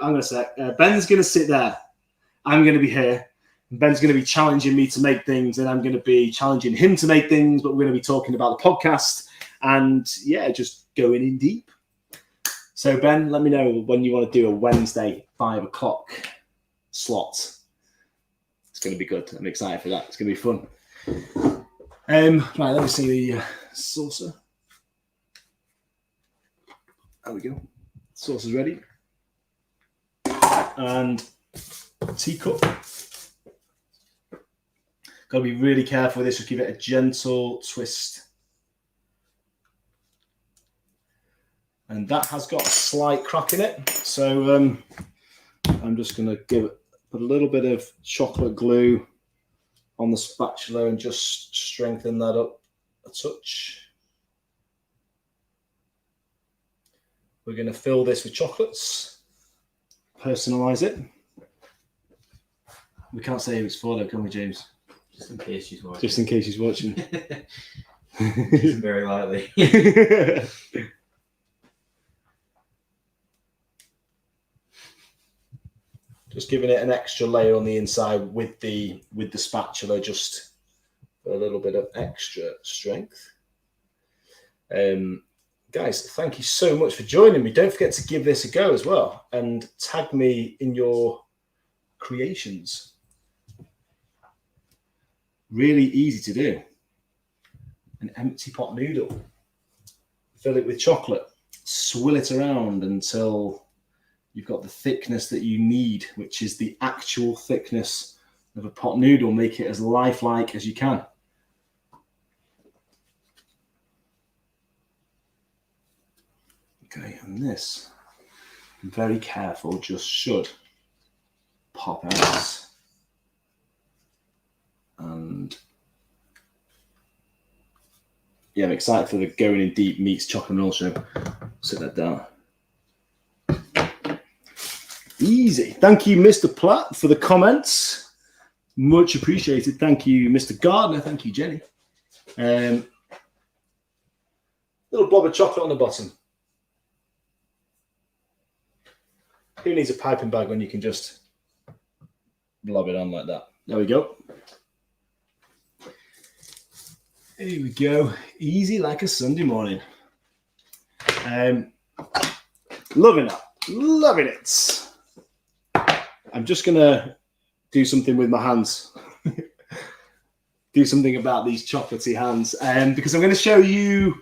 I'm going to be here. And Ben's going to be challenging me to make things and I'm going to be challenging him to make things, but we're going to be talking about the podcast and yeah, just going in deep. So Ben, let me know when you want to do a Wednesday 5 o'clock slot. It's going to be good. I'm excited for that. It's going to be fun. Right, let me see the saucer. There we go. Saucer's ready. And teacup. Got to be really careful with this. Just give it a gentle twist. And that has got a slight crack in it. So I'm just going to put a little bit of chocolate glue on the spatula and just strengthen that up a touch. We're going to fill this with chocolates, personalise it. We can't say who it's for though, can we, James? Just in case she's watching. Just in case she's watching. Very lightly. Just giving it an extra layer on the inside with the spatula, just for a little bit of extra strength. Guys, thank you so much for joining me. Don't forget to give this a go as well and tag me in your creations. Really easy to do. An empty pot noodle. Fill it with chocolate. Swill it around until you've got the thickness that you need, which is the actual thickness of a pot noodle. Make it as lifelike as you can. Okay, and this, I'm very careful, just should pop out. And yeah, I'm excited for the Going in Deep meets Choc Noodle show. Sit that down. Easy. Thank you, Mr. Platt, for the comments. Much appreciated. Thank you, Mr. Gardner. Thank you, Jenny. Little blob of chocolate on the bottom. Who needs a piping bag when you can just blob it on like that? There we go. Here we go. Easy like a Sunday morning. Loving it. Loving it. I'm just going to do something with my hands. Do something about these chocolatey hands. Because I'm going to show you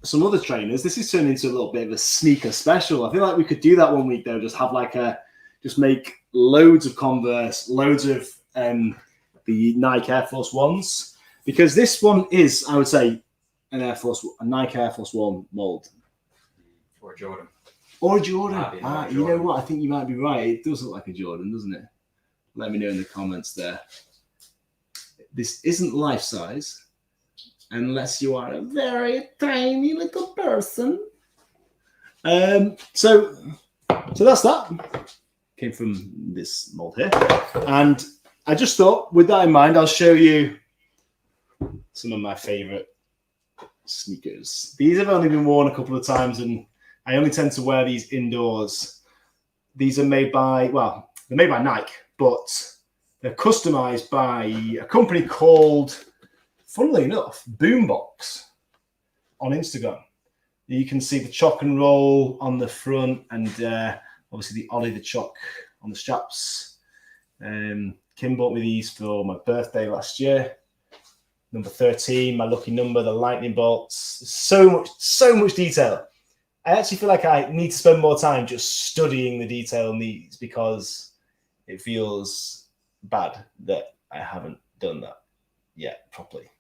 some other trainers. This is turning into a little bit of a sneaker special. I feel like we could do that one week though. Just have like just make loads of Converse, loads of the Nike Air Force Ones, because this one is, I would say, a Nike Air Force One mold. Or a Jordan. Or a Jordan. Jordan. You know what? I think you might be right. It does look like a Jordan, doesn't it? Let me know in the comments there. This isn't life size, unless you are a very tiny little person. So that's that. Came from this mold here. And I just thought, with that in mind, I'll show you some of my favorite sneakers. These have only been worn a couple of times, and I only tend to wear these indoors. These are made by, well, they're made by Nike, but they're customized by a company called, funnily enough, Boombox on Instagram. You can see the Choc and Roll on the front, and obviously the Ollie the Choc on the straps. Kim bought me these for my birthday last year. Number 13, my lucky number, the lightning bolts. So much detail. I actually feel like I need to spend more time just studying the detail in these, because it feels bad that I haven't done that yet properly.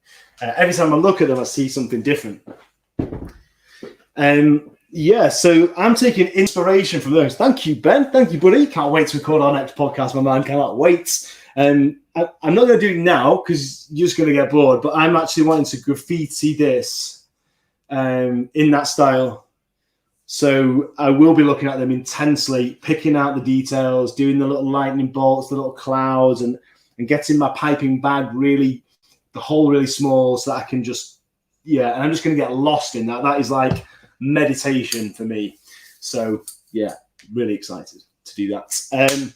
Every time I look at them, I see something different. So I'm taking inspiration from those. Thank you, Ben. Thank you, buddy. Can't wait to record our next podcast, my man. Cannot wait. I'm not going to do it now because you're just going to get bored, but I'm actually wanting to graffiti this in that style. So I will be looking at them intensely, picking out the details, doing the little lightning bolts, the little clouds, and getting my piping bag really, the hole really small, so that I can just, and I'm just going to get lost in that. That is like meditation for me. So yeah, really excited to do that.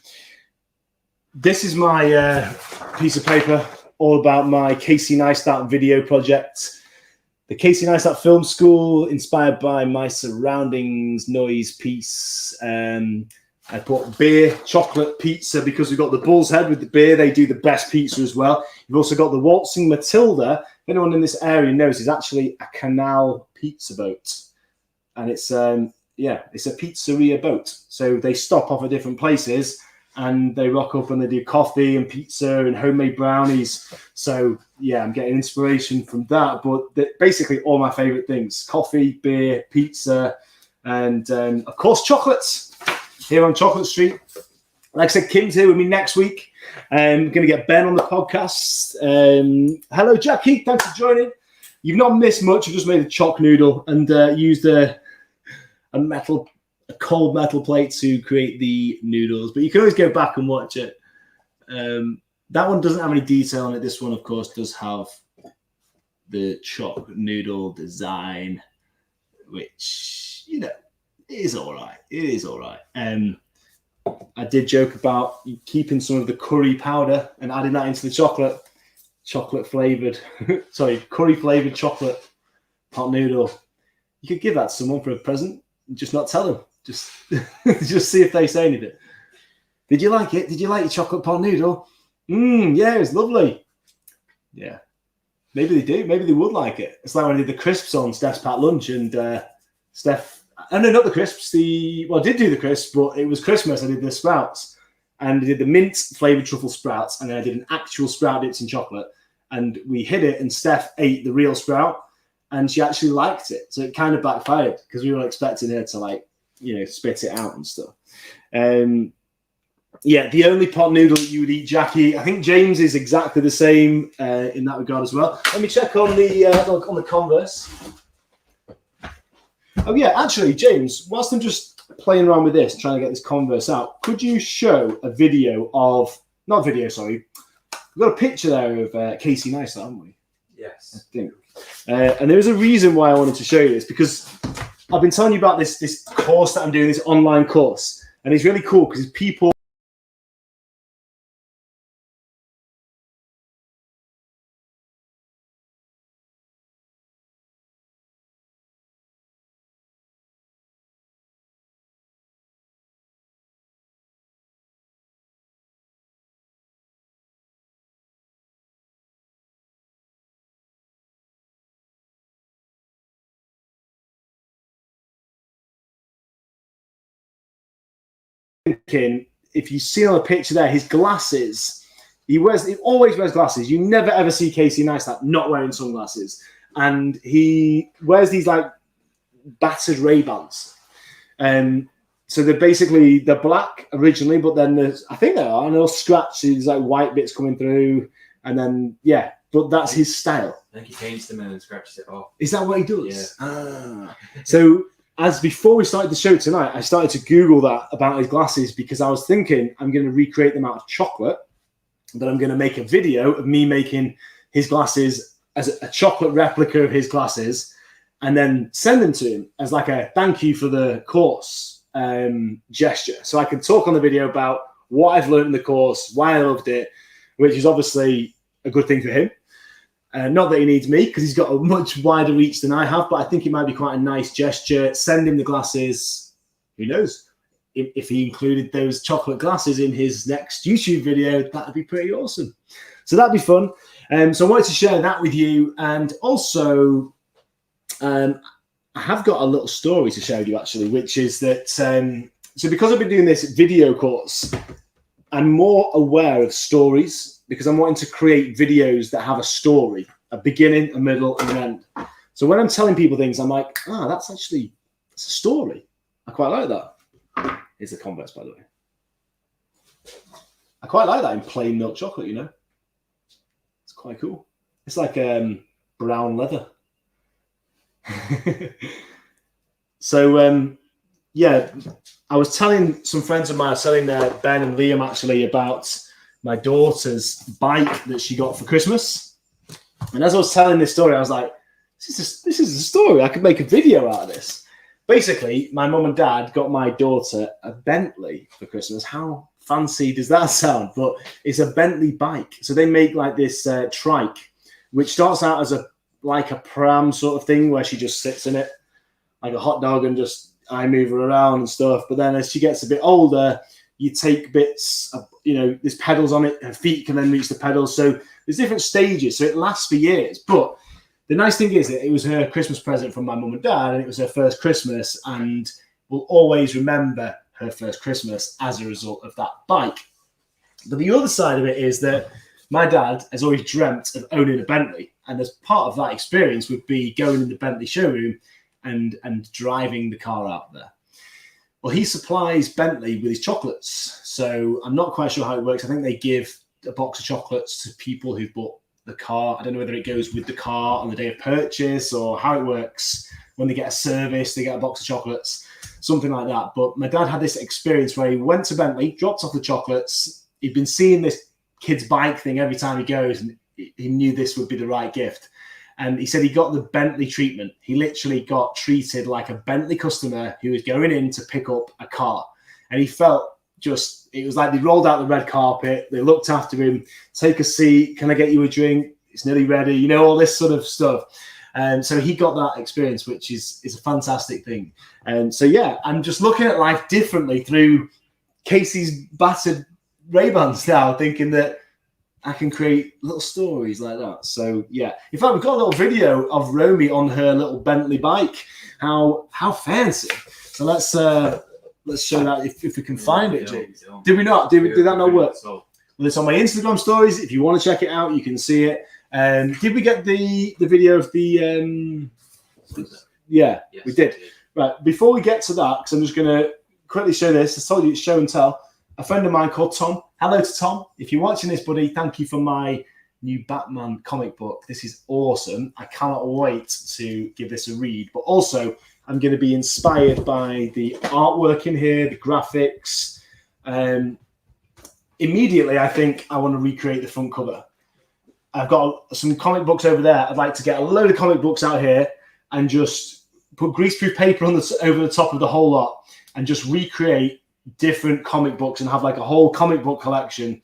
This is my piece of paper all about my Casey Neistat video project. The Casey Neistat Film School, inspired by my surroundings noise piece. I put beer, chocolate, pizza, because we've got the Bull's Head with the beer. They do the best pizza as well. You've also got the Waltzing Matilda. If anyone in this area knows, it's actually a canal pizza boat. And it's a pizzeria boat. So they stop off at different places and they rock up and they do coffee and pizza and homemade brownies. So yeah, I'm getting inspiration from that. But basically all my favorite things: coffee, beer, pizza, and of course chocolates here on Chocolate Street. Like I said, Kim's here with me next week. I'm going to get Ben on the podcast. Hello, Jackie. Thanks for joining. You've not missed much. I've just made a Choc Noodle and used a cold metal plate to create the noodles. But you can always go back and watch it. That one doesn't have any detail on it. This one, of course, does have the Choc Noodle design, which, you know, it is all right. It is all right. I did joke about keeping some of the curry powder and adding that into the chocolate flavored, curry flavored chocolate pot noodle. You could give that to someone for a present and just not tell them. Just see if they say anything. Did you like it? Did you like your chocolate pot noodle? Yeah, it was lovely. Yeah. Maybe they do. Maybe they would like it. It's like when I did the crisps on Steph's Packed Lunch, and Steph, no, not the crisps. I did do the crisps, but it was Christmas. I did the sprouts, and I did the mint flavored truffle sprouts, and then I did an actual sprout dipped in chocolate, and we hid it, and Steph ate the real sprout, and she actually liked it. So it kind of backfired because we were expecting her to, like, you know, spit it out and stuff. Yeah, the only pot noodle that you would eat, Jackie. I think James is exactly the same in that regard as well. Let me check on the converse. Oh yeah, actually, James, whilst I'm just playing around with this, trying to get this converse out, could you show a video of we've got a picture there of Casey Neistat, haven't we? Yes. I think. And there was a reason why I wanted to show you this, because I've been telling you about this course that I'm doing, this online course, and it's really cool because people thinking, if you see on the picture there, his glasses, he always wears glasses. You never ever see Casey Neistat not wearing sunglasses, and he wears these like battered Ray-Bans. So they're black originally, but then I think they are, and they'll scratch these like white bits coming through, and then but that's his style. I think he paints them and then scratches it off. Is that what he does? Yeah. So before we started the show tonight, I started to Google that about his glasses, because I was thinking I'm going to recreate them out of chocolate, but I'm going to make a video of me making his glasses as a chocolate replica of his glasses, and then send them to him as like a thank you for the course gesture. So I can talk on the video about what I've learned in the course, why I loved it, which is obviously a good thing for him. Not that he needs me, because he's got a much wider reach than I have, but I think it might be quite a nice gesture. Send him the glasses. Who knows? If he included those chocolate glasses in his next YouTube video, that would be pretty awesome. So that'd be fun. So I wanted to share that with you. And also, I have got a little story to share with you, actually, which is that, so because I've been doing this video course, I'm more aware of stories, because I'm wanting to create videos that have a story, a beginning, a middle, and an end. So when I'm telling people things, I'm like, that's a story. I quite like that. Here's the converse, by the way. I quite like that in plain milk chocolate, you know. It's quite cool. It's like brown leather. So, I was telling some friends of mine, I was telling Ben and Liam, actually, about my daughter's bike that she got for Christmas. And as I was telling this story, I was like, this is a story. I could make a video out of this. Basically, my mum and dad got my daughter a Bentley for Christmas. How fancy does that sound? But it's a Bentley bike. So they make like this trike, which starts out as a pram sort of thing, where she just sits in it like a hot dog and just I move her around and stuff. But then as she gets a bit older, you take bits of, there's pedals on it, her feet can then reach the pedals. So there's different stages. So it lasts for years. But the nice thing is that it was her Christmas present from my mum and dad, and it was her first Christmas, and we'll always remember her first Christmas as a result of that bike. But the other side of it is that my dad has always dreamt of owning a Bentley. And as part of that experience would be going in the Bentley showroom and driving the car out there. Well, he supplies Bentley with his chocolates. So I'm not quite sure how it works. I think they give a box of chocolates to people who've bought the car. I don't know whether it goes with the car on the day of purchase or how it works. When they get a service, they get a box of chocolates, something like that. But my dad had this experience where he went to Bentley, dropped off the chocolates. He'd been seeing this kid's bike thing every time he goes, and he knew this would be the right gift. And he said he got the Bentley treatment. He literally got treated like a Bentley customer who was going in to pick up a car. And he felt it was like they rolled out the red carpet. They looked after him. Take a seat. Can I get you a drink? It's nearly ready. You know, all this sort of stuff. And so he got that experience, which is a fantastic thing. And so, yeah, I'm just looking at life differently through Casey's battered Ray-Bans now, thinking that I can create little stories like that. So, yeah. In fact, we've got a little video of Romy on her little Bentley bike. How fancy. So let's show that if we can find it, James. Did we not? Did that not work? Well, it's on my Instagram stories. If you want to check it out, you can see it. Did we get the video of the... Yeah, yes, we did. Right, before we get to that, because I'm just going to quickly show this. I told you it's show and tell. A friend of mine called Tom. Hello to Tom. If you're watching this, buddy, thank you for my new Batman comic book. This is awesome. I cannot wait to give this a read. But also, I'm going to be inspired by the artwork in here, the graphics. Immediately, I think I want to recreate the front cover. I've got some comic books over there. I'd like to get a load of comic books out here and just put greaseproof paper on over the top of the whole lot and just recreate different comic books and have like a whole comic book collection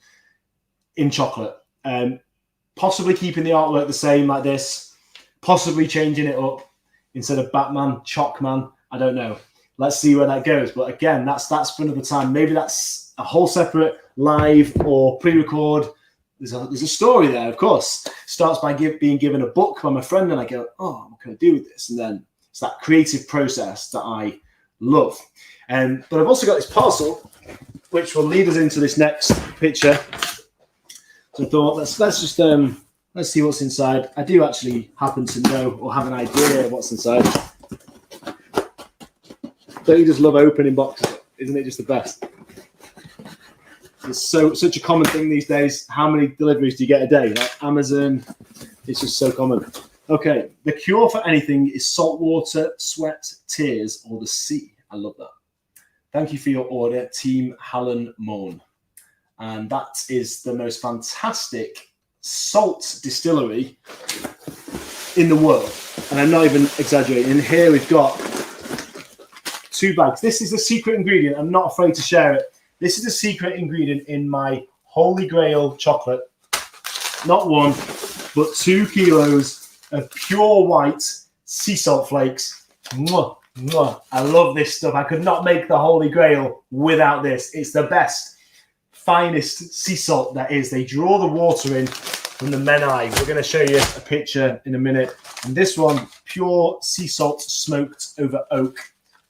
in chocolate. Possibly keeping the artwork the same like this, possibly changing it up instead of Batman, Chocman. I don't know. Let's see where that goes. But again, that's for another time. Maybe that's a whole separate live or pre-record. There's a story there, of course. Starts by being given a book by my friend, and I go, oh, what can I do with this? And then it's that creative process that I love. But I've also got this parcel, which will lead us into this next picture. So I thought, let's just let's see what's inside. I do actually happen to know or have an idea of what's inside. Don't you just love opening boxes? Isn't it just the best? It's such a common thing these days. How many deliveries do you get a day? Like Amazon, it's just so common. Okay, the cure for anything is salt water, sweat, tears, or the sea. I love that. Thank you for your order, Team Hallen Moon. And that is the most fantastic salt distillery in the world. And I'm not even exaggerating. And here we've got 2 bags. This is the secret ingredient. I'm not afraid to share it. This is the secret ingredient in my Holy Grail chocolate. Not 1, but 2 kilos of pure white sea salt flakes. Mwah, mwah. I love this stuff. I could not make the Holy Grail without this. It's the best, finest sea salt that is. They draw the water in from the Menai. We're going to show you a picture in a minute. And this one, pure sea salt smoked over oak.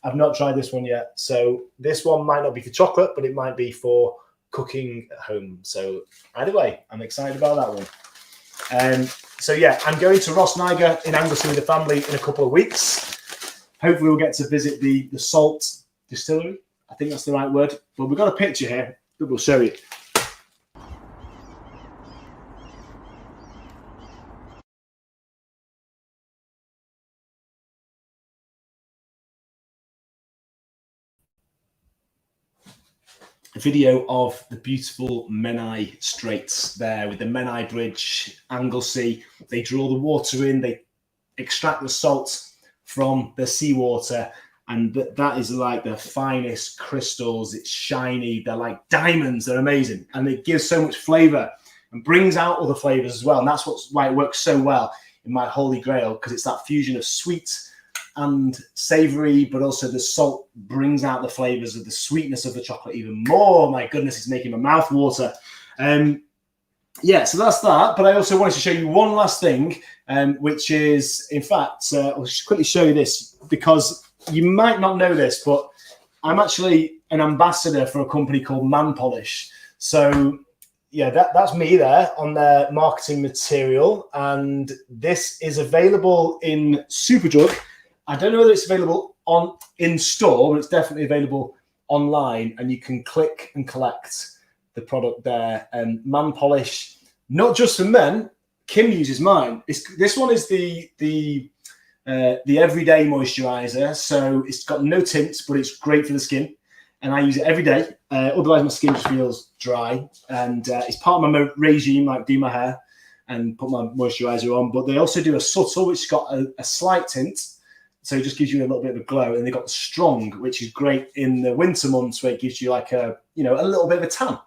I've not tried this one yet. So this one might not be for chocolate, but it might be for cooking at home. So either way, I'm excited about that one. So yeah, I'm going to Ross Niger in Anglesey with the family in a couple of weeks. Hopefully we'll get to visit the salt distillery. I think that's the right word. But we've got a picture here that we'll show you. A video of the beautiful Menai Straits there with the Menai Bridge, Anglesey. They draw the water in, they extract the salt from the seawater, and that is like the finest crystals. It's shiny, they're like diamonds, they're amazing, and it gives so much flavor and brings out other flavors as well. And that's why it works so well in my Holy Grail, because it's that fusion of sweet and savory, but also the salt brings out the flavors of the sweetness of the chocolate even more. My goodness, it's making my mouth water. Yeah, so that's that. But I also wanted to show you one last thing, which is, in fact, I'll just quickly show you this, because you might not know this, but I'm actually an ambassador for a company called Man Polish. So yeah, that's me there on their marketing material. And this is available in Superdrug. I don't know whether it's available in store, but it's definitely available online, and you can click and collect the product there. And Man Polish, not just for men. Kim uses mine. This one is the everyday moisturizer, so it's got no tint, but it's great for the skin, and I use it every day. Otherwise, my skin just feels dry, and it's part of my regime, like do my hair. and put my moisturizer on. But they also do a subtle, which has got a slight tint. So it just gives you a little bit of a glow. And they've got the strong, which is great in the winter months where it gives you like a little bit of a tan.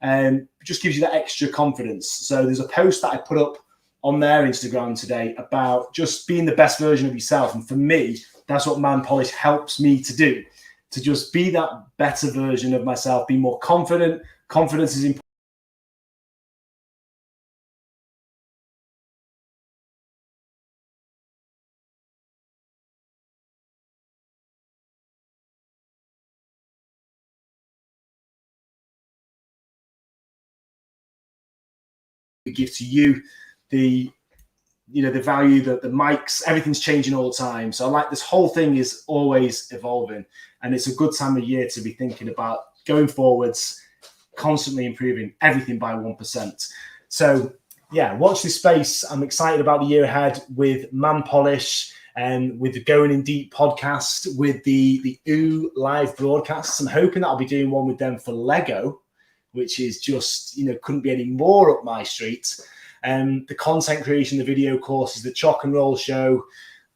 And just gives you that extra confidence. So there's a post that I put up on their Instagram today about just being the best version of yourself. And for me, that's what Man Polish helps me to do, to just be that better version of myself, be more confident. Confidence is important. Give to you the value, the mics, everything's changing all the time. So I like this whole thing is always evolving, and it's a good time of year to be thinking about going forwards, constantly improving everything by 1%. So yeah, watch this space. I'm excited about the year ahead with Man Polish and with the Going in Deep podcast, with the OO live broadcasts. I'm hoping that I'll be doing one with them for Lego, which is just, couldn't be any more up my street. The content creation, the video courses, the Choc and Roll show,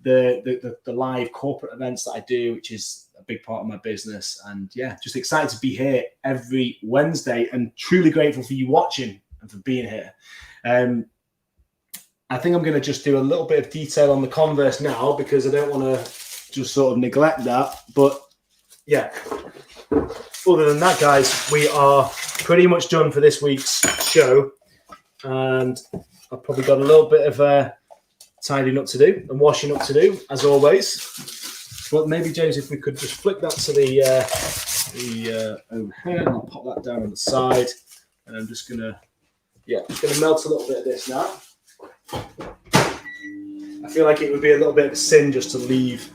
the live corporate events that I do, which is a big part of my business. And yeah, just excited to be here every Wednesday and truly grateful for you watching and for being here. I think I'm going to just do a little bit of detail on the Converse now because I don't want to just sort of neglect that. But yeah, other than that, guys, we are pretty much done for this week's show. And I've probably got a little bit of tidying up to do and washing up to do, as always. But maybe, James, if we could just flick that to the overhead, and I'll pop that down on the side. And I'm just gonna melt a little bit of this now. I feel like it would be a little bit of a sin just to leave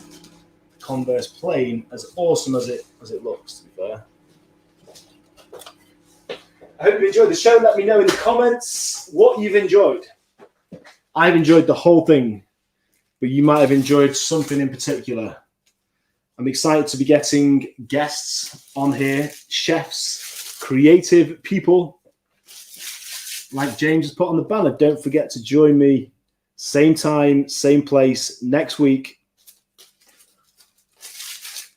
Converse plain, as awesome as it looks, to be fair. I hope you enjoyed the show. Let me know in the comments what you've enjoyed. I've enjoyed the whole thing, but you might have enjoyed something in particular. I'm excited to be getting guests on here, chefs, creative people, like James has put on the banner. Don't forget to join me, same time, same place, next week.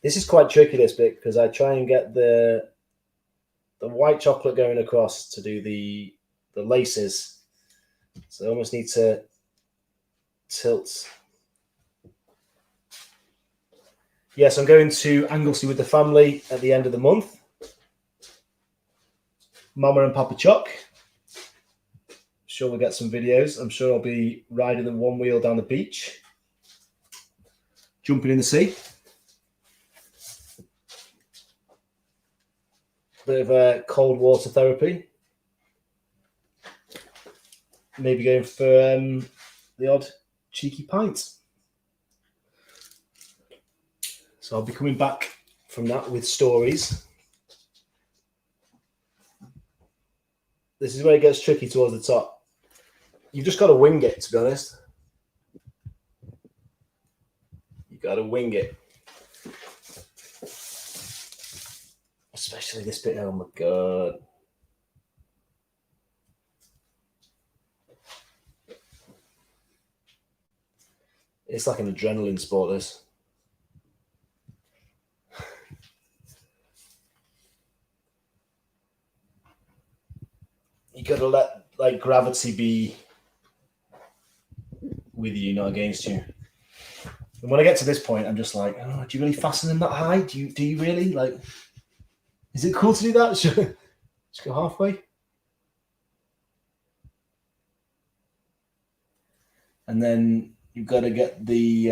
This is quite tricky, this bit, because I try and get the white chocolate going across to do the laces. So I almost need to tilt. Yes, I'm going to Anglesey with the family at the end of the month. Mama and Papa Choc. Sure we'll get some videos. I'm sure I'll be riding the one wheel down the beach. Jumping in the sea. Bit of cold water therapy. Maybe going for the odd cheeky pint. So I'll be coming back from that with stories. This is where it gets tricky towards the top. You've just got to wing it, to be honest. You've got to wing it. Especially this bit. Oh my God. It's like an adrenaline sport, this. You got to let gravity be with you, not against you. And when I get to this point, I'm just like, oh, do you really fasten them that high? Do you really? Is it cool to do that? Just go halfway. And then you've got to get the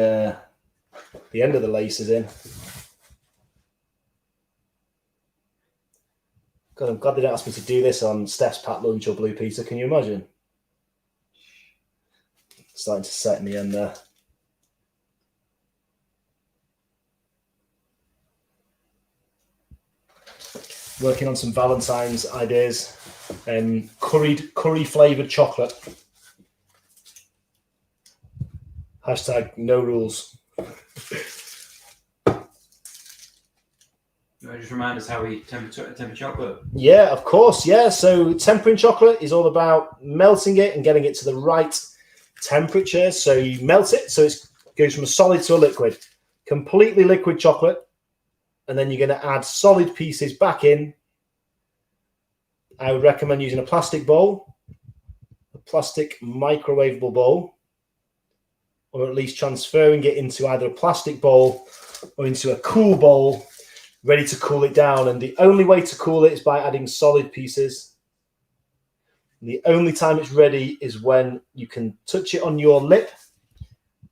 end of the laces in. God, I'm glad they don't ask me to do this on Steph's Packed Lunch or Blue Peter. Can you imagine? Starting to set in the end there. Working on some Valentine's ideas. Curry flavoured chocolate. # no rules. No Just remind us how we temper chocolate. Yeah, of course. Yeah. So tempering chocolate is all about melting it and getting it to the right temperature. So you melt it so it goes from a solid to a liquid, completely liquid chocolate. And then you're going to add solid pieces back in. I would recommend using a plastic bowl, a plastic microwavable bowl, or at least transferring it into either a plastic bowl or into a cool bowl, ready to cool it down. And the only way to cool it is by adding solid pieces. And the only time it's ready is when you can touch it on your lip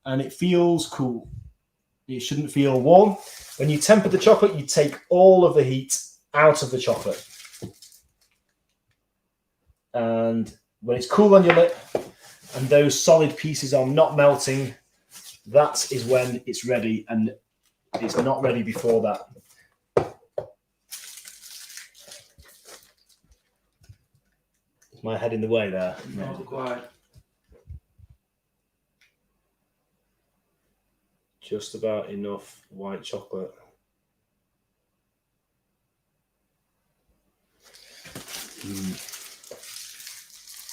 and it feels cool. It shouldn't feel warm. When you temper the chocolate, you take all of the heat out of the chocolate. And when it's cool on your lip and those solid pieces are not melting, that is when it's ready, and it's not ready before that. Is my head in the way there? Not quite. Just about enough white chocolate.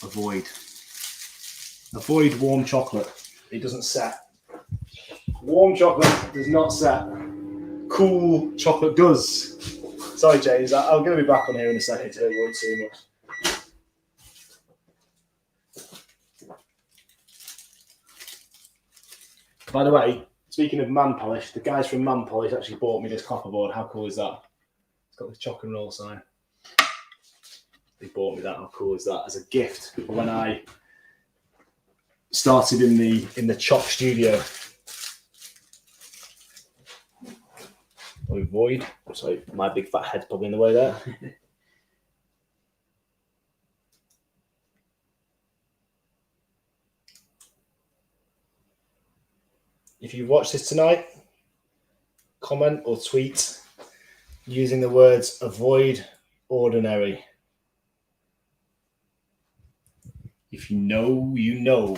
Avoid warm chocolate. It doesn't set. Warm chocolate does not set. Cool chocolate does. Sorry, James. I'm going to be back on here in a second. Don't worry too much. By the way, speaking of Man Polish, the guys from Man Polish actually bought me this copper board. How cool is that? It's got the Choc and Roll sign. They bought me that. How cool is that? As a gift when I started in the Choc studio. Avoid. Sorry, my big fat head's probably in the way there. If you've watched this tonight, comment or tweet using the words avoid ordinary. If you know, you know.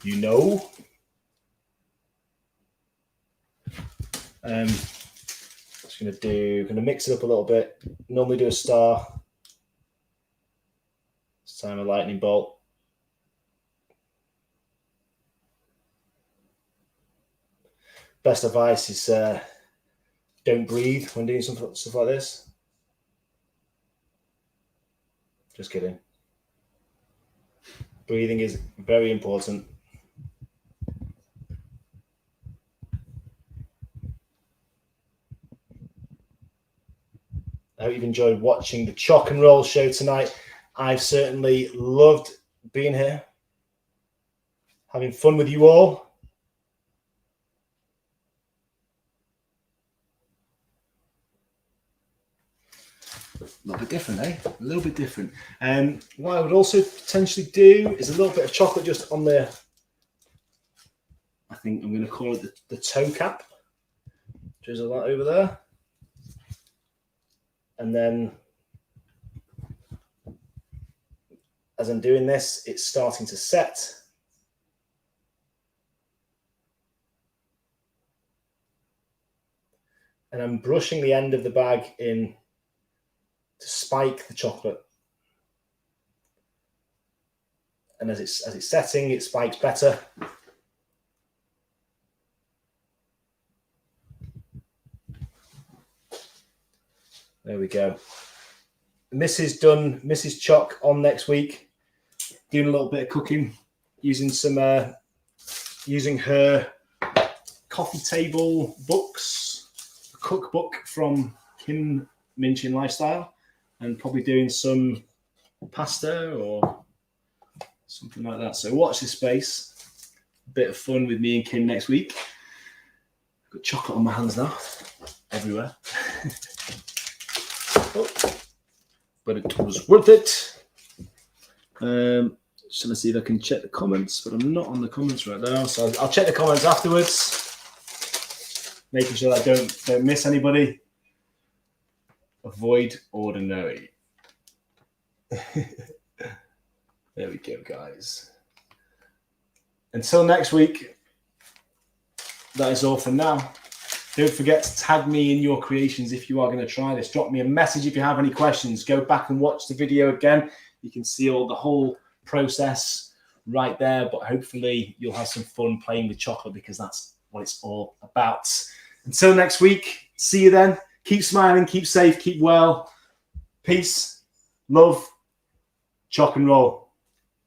You know. Just gonna mix it up a little bit. Normally do a star. This time a lightning bolt. Best advice is don't breathe when doing stuff like this. Just kidding. Breathing is very important. I hope you've enjoyed watching the Choc and Roll show tonight. I've certainly loved being here, having fun with you all. A little bit different, eh? A little bit different. What I would also potentially do is a little bit of chocolate just on the, I think I'm going to call it the toe cap. Drizzle that over there. And then as I'm doing this, it's starting to set. And I'm brushing the end of the bag in to spike the chocolate. And as it's setting, it spikes better. There we go. Mrs. Choc on next week, doing a little bit of cooking, using her coffee table books, a cookbook from Kim Minchin Lifestyle, and probably doing some pasta or something like that. So watch this space. A bit of fun with me and Kim next week. I've got chocolate on my hands now, everywhere. Oh, but it was worth it. Shall I see if I can check the comments? But I'm not on the comments right now, so I'll check the comments afterwards, making sure that I don't miss anybody. Avoid ordinary. There we go, guys. Until next week, that is all for now. Don't forget to tag me in your creations if you are going to try this. Drop me a message if you have any questions. Go back and watch the video again. You can see the whole process right there, but hopefully you'll have some fun playing with chocolate because that's what it's all about. Until next week, see you then. Keep smiling, keep safe, keep well. Peace, love, choc and roll.